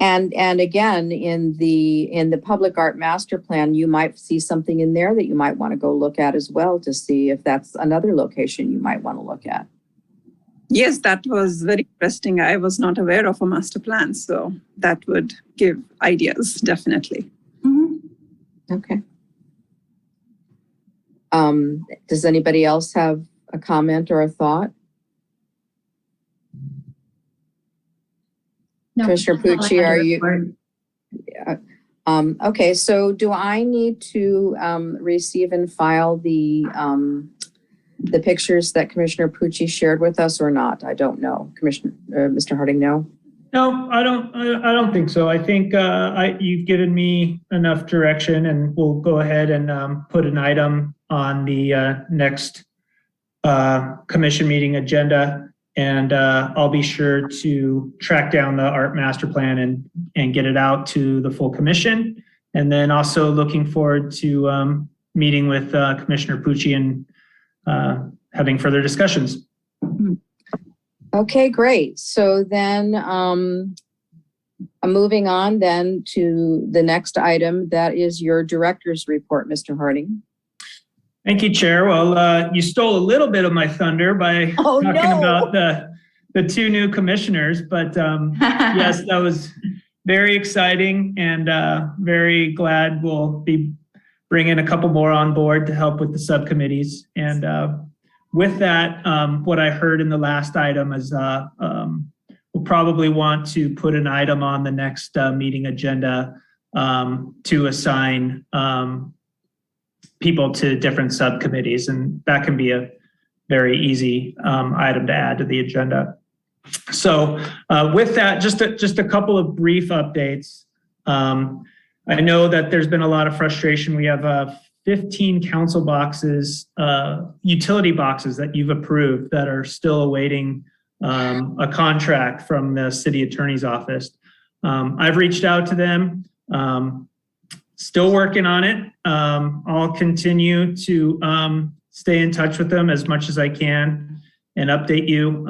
And again, in the public art master plan, you might see something in there that you might want to go look at as well to see if that's another location you might want to look at. Yes, that was very interesting. I was not aware of a master plan, so that would give ideas, definitely. Okay. Does anybody else have a comment or a thought? No, Commissioner that's all I Pucci, had to are you? report. Okay, so do I need to receive and file the pictures that Commissioner Pucci shared with us or not? I don't know. Commissioner, Mr. Harding, no? No, I don't think so. I think you've given me enough direction, and we'll go ahead and put an item on the next commission meeting agenda. And I'll be sure to track down the art master plan and get it out to the full commission. And then also looking forward to meeting with Commissioner Pucci and having further discussions. Okay, great. So then I'm moving on then to the next item. That is your director's report, Mr. Harding. Thank you, Chair. Well, you stole a little bit of my thunder by talking about the two new commissioners, but yes, that was very exciting, and very glad we'll be bringing a couple more on board to help with the subcommittees. And with that, what I heard in the last item is we'll probably want to put an item on the next meeting agenda to assign people to different subcommittees, and that can be a very easy item to add to the agenda. So with that, just a couple of brief updates. I know that there's been a lot of frustration. We have 15 council boxes, utility boxes that you've approved that are still awaiting a contract from the city attorney's office. I've reached out to them. Still working on it. I'll continue to stay in touch with them as much as I can and update you.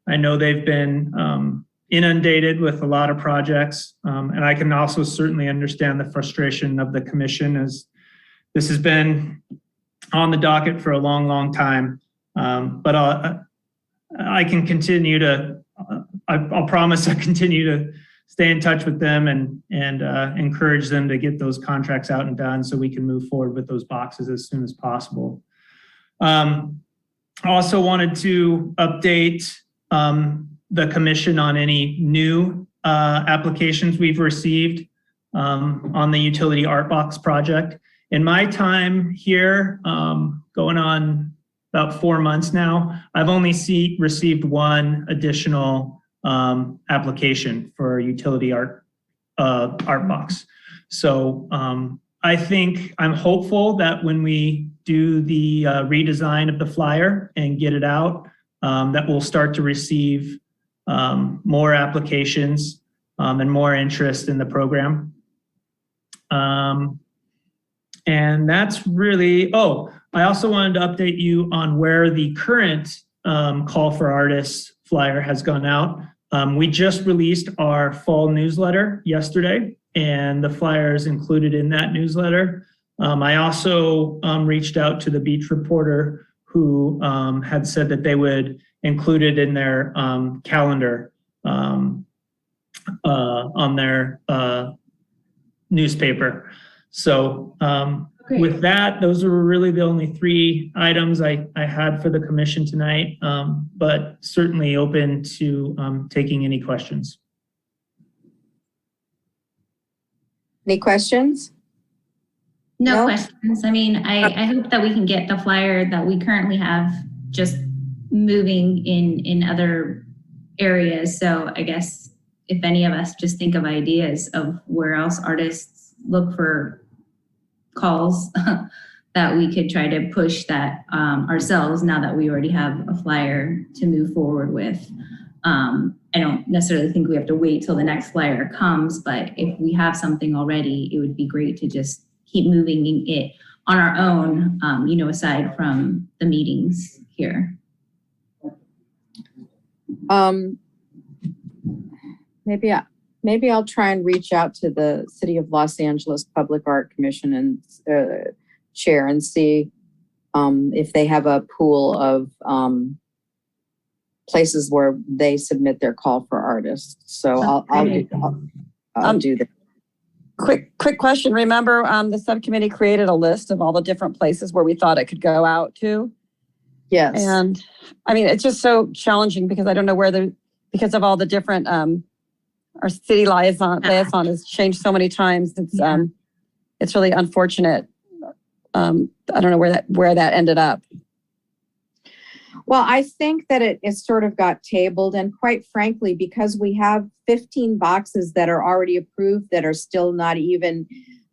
I know they've been inundated with a lot of projects, and I can also certainly understand the frustration of the commission, as this has been on the docket for a long, long time. But I can continue to, I'll promise I'll continue to stay in touch with them and encourage them to get those contracts out and done so we can move forward with those boxes as soon as possible. I also wanted to update the commission on any new applications we've received on the utility art box project. In my time here, going on about 4 months now, I've only received one additional application for utility art box. So I'm hopeful that when we do the redesign of the flyer and get it out, that we'll start to receive more applications and more interest in the program. And that's really, I also wanted to update you on where the current call for artists flyer has gone out. We just released our fall newsletter yesterday, and the flyer is included in that newsletter. I also reached out to the Beach Reporter, who had said that they would include it in their calendar on their newspaper. So with that, those are really the only 3 items I had for the commission tonight, but certainly open to taking any questions. Any questions? No questions. I mean, I hope that we can get the flyer that we currently have just moving in other areas. So I guess if any of us just think of ideas of where else artists look for calls that we could try to push that ourselves, now that we already have a flyer to move forward with. I don't necessarily think we have to wait till the next flyer comes, but if we have something already, it would be great to just keep moving it on our own, aside from the meetings here. Maybe Maybe I'll try and reach out to the City of Los Angeles Public Art Commission and chair and see if they have a pool of places where they submit their call for artists. So I'll do that. Quick question. Remember, the subcommittee created a list of all the different places where we thought it could go out to? Yes. And I mean, it's just so challenging because I don't know because of all the different, our city liaison has changed so many times. It's really unfortunate. I don't know where that ended up. Well, I think that it sort of got tabled, and quite frankly, because we have 15 boxes that are already approved that are still not even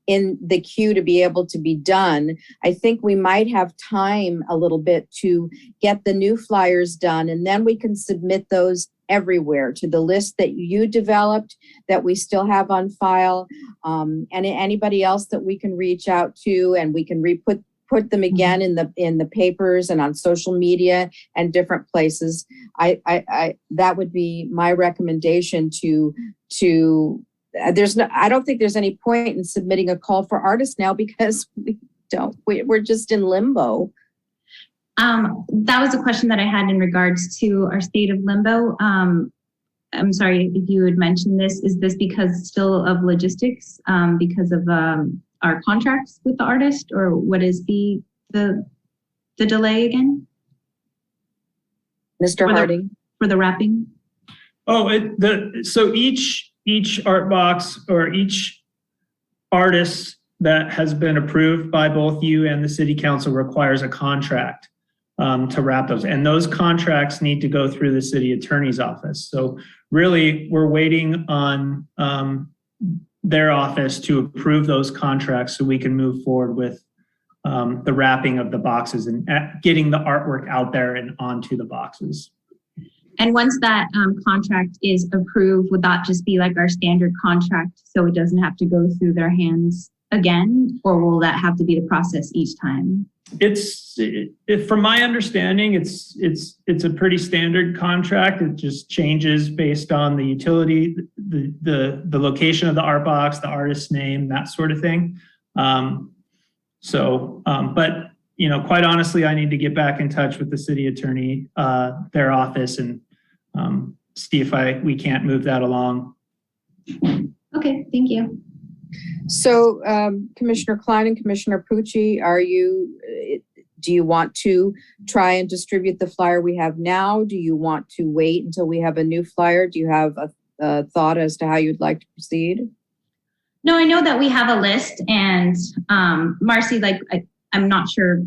in the queue to be able to be done, I think we might have time a little bit to get the new flyers done, and then we can submit those everywhere to the list that you developed that we still have on file, and anybody else that we can reach out to, and we can put them again in the papers and on social media and different places. That would be my recommendation to I don't think there's any point in submitting a call for artists now because we're just in limbo. That was a question that I had in regards to our state of limbo. I'm sorry if you had mentioned this. Is this because still of logistics, because of our contracts with the artist, or what is the delay again? Mr. Harding? For the wrapping? So each art box or each artist that has been approved by both you and the city council requires a contract to wrap those. And those contracts need to go through the city attorney's office. So really we're waiting on their office to approve those contracts so we can move forward with the wrapping of the boxes and getting the artwork out there and onto the boxes. And once that contract is approved, would that just be like our standard contract so it doesn't have to go through their hands again? Or will that have to be the process each time? From my understanding, it's a pretty standard contract. It just changes based on the utility, the location of the art box, the artist's name, that sort of thing. But quite honestly, I need to get back in touch with the city attorney, their office, and see if we can't move that along. Okay, thank you. So Commissioner Klein and Commissioner Pucci, do you want to try and distribute the flyer we have now? Do you want to wait until we have a new flyer? Do you have a thought as to how you'd like to proceed? No, I know that we have a list, and Marcy, I'm not sure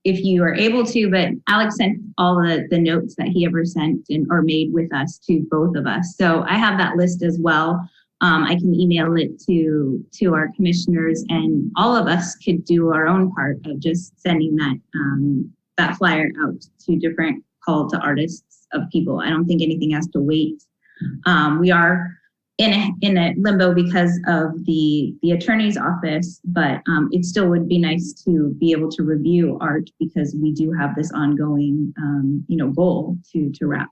if you are able to, but Alex sent all the notes that he ever sent or made with us to both of us. So I have that list as well. I can email it to our commissioners, and all of us could do our own part of just sending that flyer out to different call to artists of people. I don't think anything has to wait. We are in a limbo because of the attorney's office, but it still would be nice to be able to review art because we do have this ongoing goal to wrap.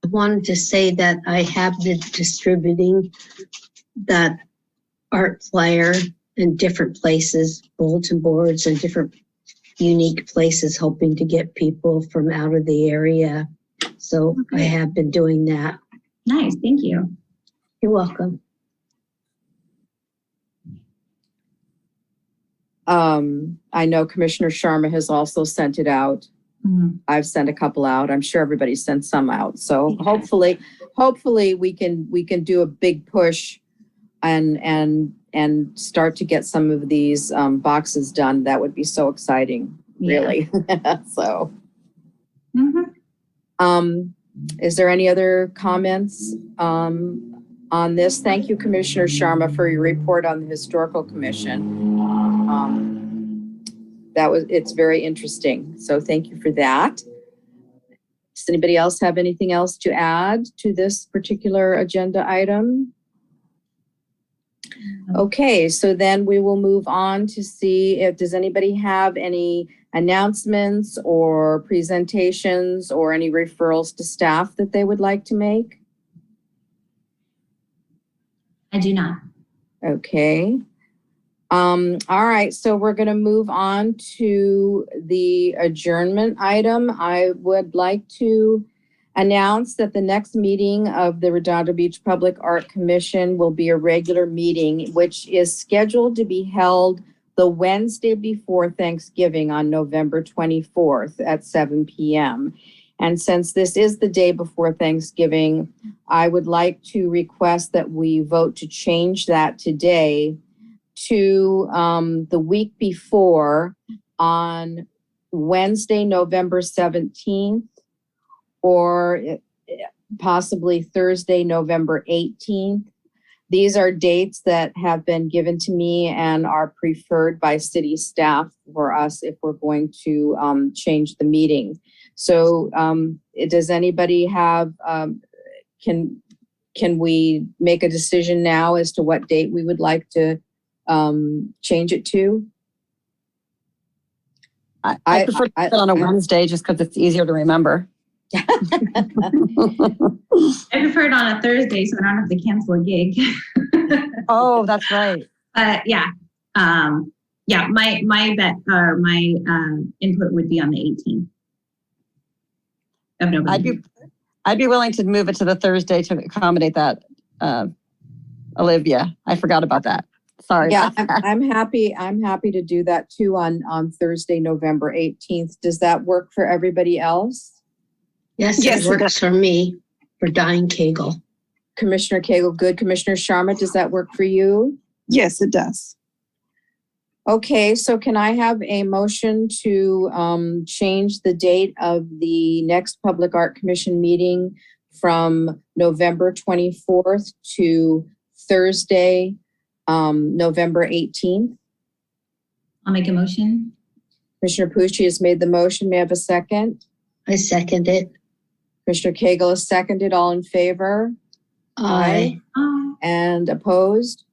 I wanted to say that I have been distributing that art flyer in different places, bulletin boards and different unique places, hoping to get people from out of the area. So I have been doing that. Nice, thank you. You're welcome. I know Commissioner Sharma has also sent it out. Mm-hmm. I've sent a couple out. I'm sure everybody sent some out. So hopefully we can do a big push and start to get some of these boxes done. That would be so exciting, really. So, is there any other comments on this? Thank you, Commissioner Sharma, for your report on the Historical Commission. It's very interesting. So thank you for that. Does anybody else have anything else to add to this particular agenda item? Okay, so then we will move on to see does anybody have any announcements or presentations or any referrals to staff that they would like to make? I do not. Okay. All right, so we're going to move on to the adjournment item. I would like to announce that the next meeting of the Redondo Beach Public Art Commission will be a regular meeting, which is scheduled to be held the Wednesday before Thanksgiving on November 24th at 7 p.m. And since this is the day before Thanksgiving, I would like to request that we vote to change that today to the week before on Wednesday, November 17th, or possibly Thursday, November 18th. These are dates that have been given to me and are preferred by city staff for us if we're going to change the meeting. So does anybody have, can we make a decision now as to what date we would like to change it to? I prefer to put it on a Wednesday just because it's easier to remember. I prefer it on a Thursday so I don't have to cancel a gig. Oh, that's right. Yeah. My bet or my input would be on the 18th of November. I'd be willing to move it to the Thursday to accommodate that, Olivia. I forgot about that. Sorry. Yeah, I'm happy to do that too on Thursday, November 18th. Does that work for everybody else? Yes, it works for me, for Diane Cagle. Commissioner Cagle, good. Commissioner Sharma, does that work for you? Yes, it does. Okay, so can I have a motion to change the date of the next Public Art Commission meeting from November 24th to Thursday, November 18th? I'll make a motion. Commissioner Pucci has made the motion. May I have a second? I second it. Commissioner Cagle has seconded. All in favor? Aye. And opposed?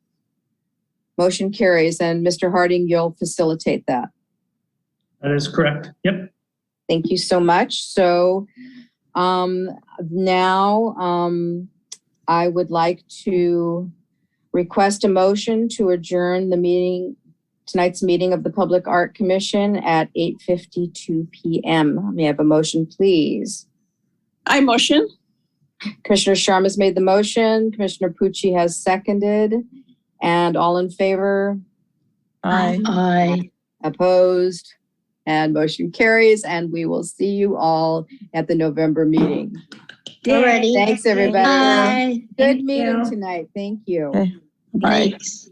Motion carries. And Mr. Harding, you'll facilitate that. That is correct. Yep. Thank you so much. So now I would like to request a motion to adjourn the meeting, tonight's meeting of the Public Art Commission at 8:52 p.m. May I have a motion, please? I motion. Commissioner Sharma has made the motion. Commissioner Pucci has seconded. And all in favor? Aye. Aye. Opposed? And motion carries. And we will see you all at the November meeting. Alrighty. Thanks, everybody. Bye. Good Thank meeting you. tonight. Thank you. Okay. Bye. Thanks.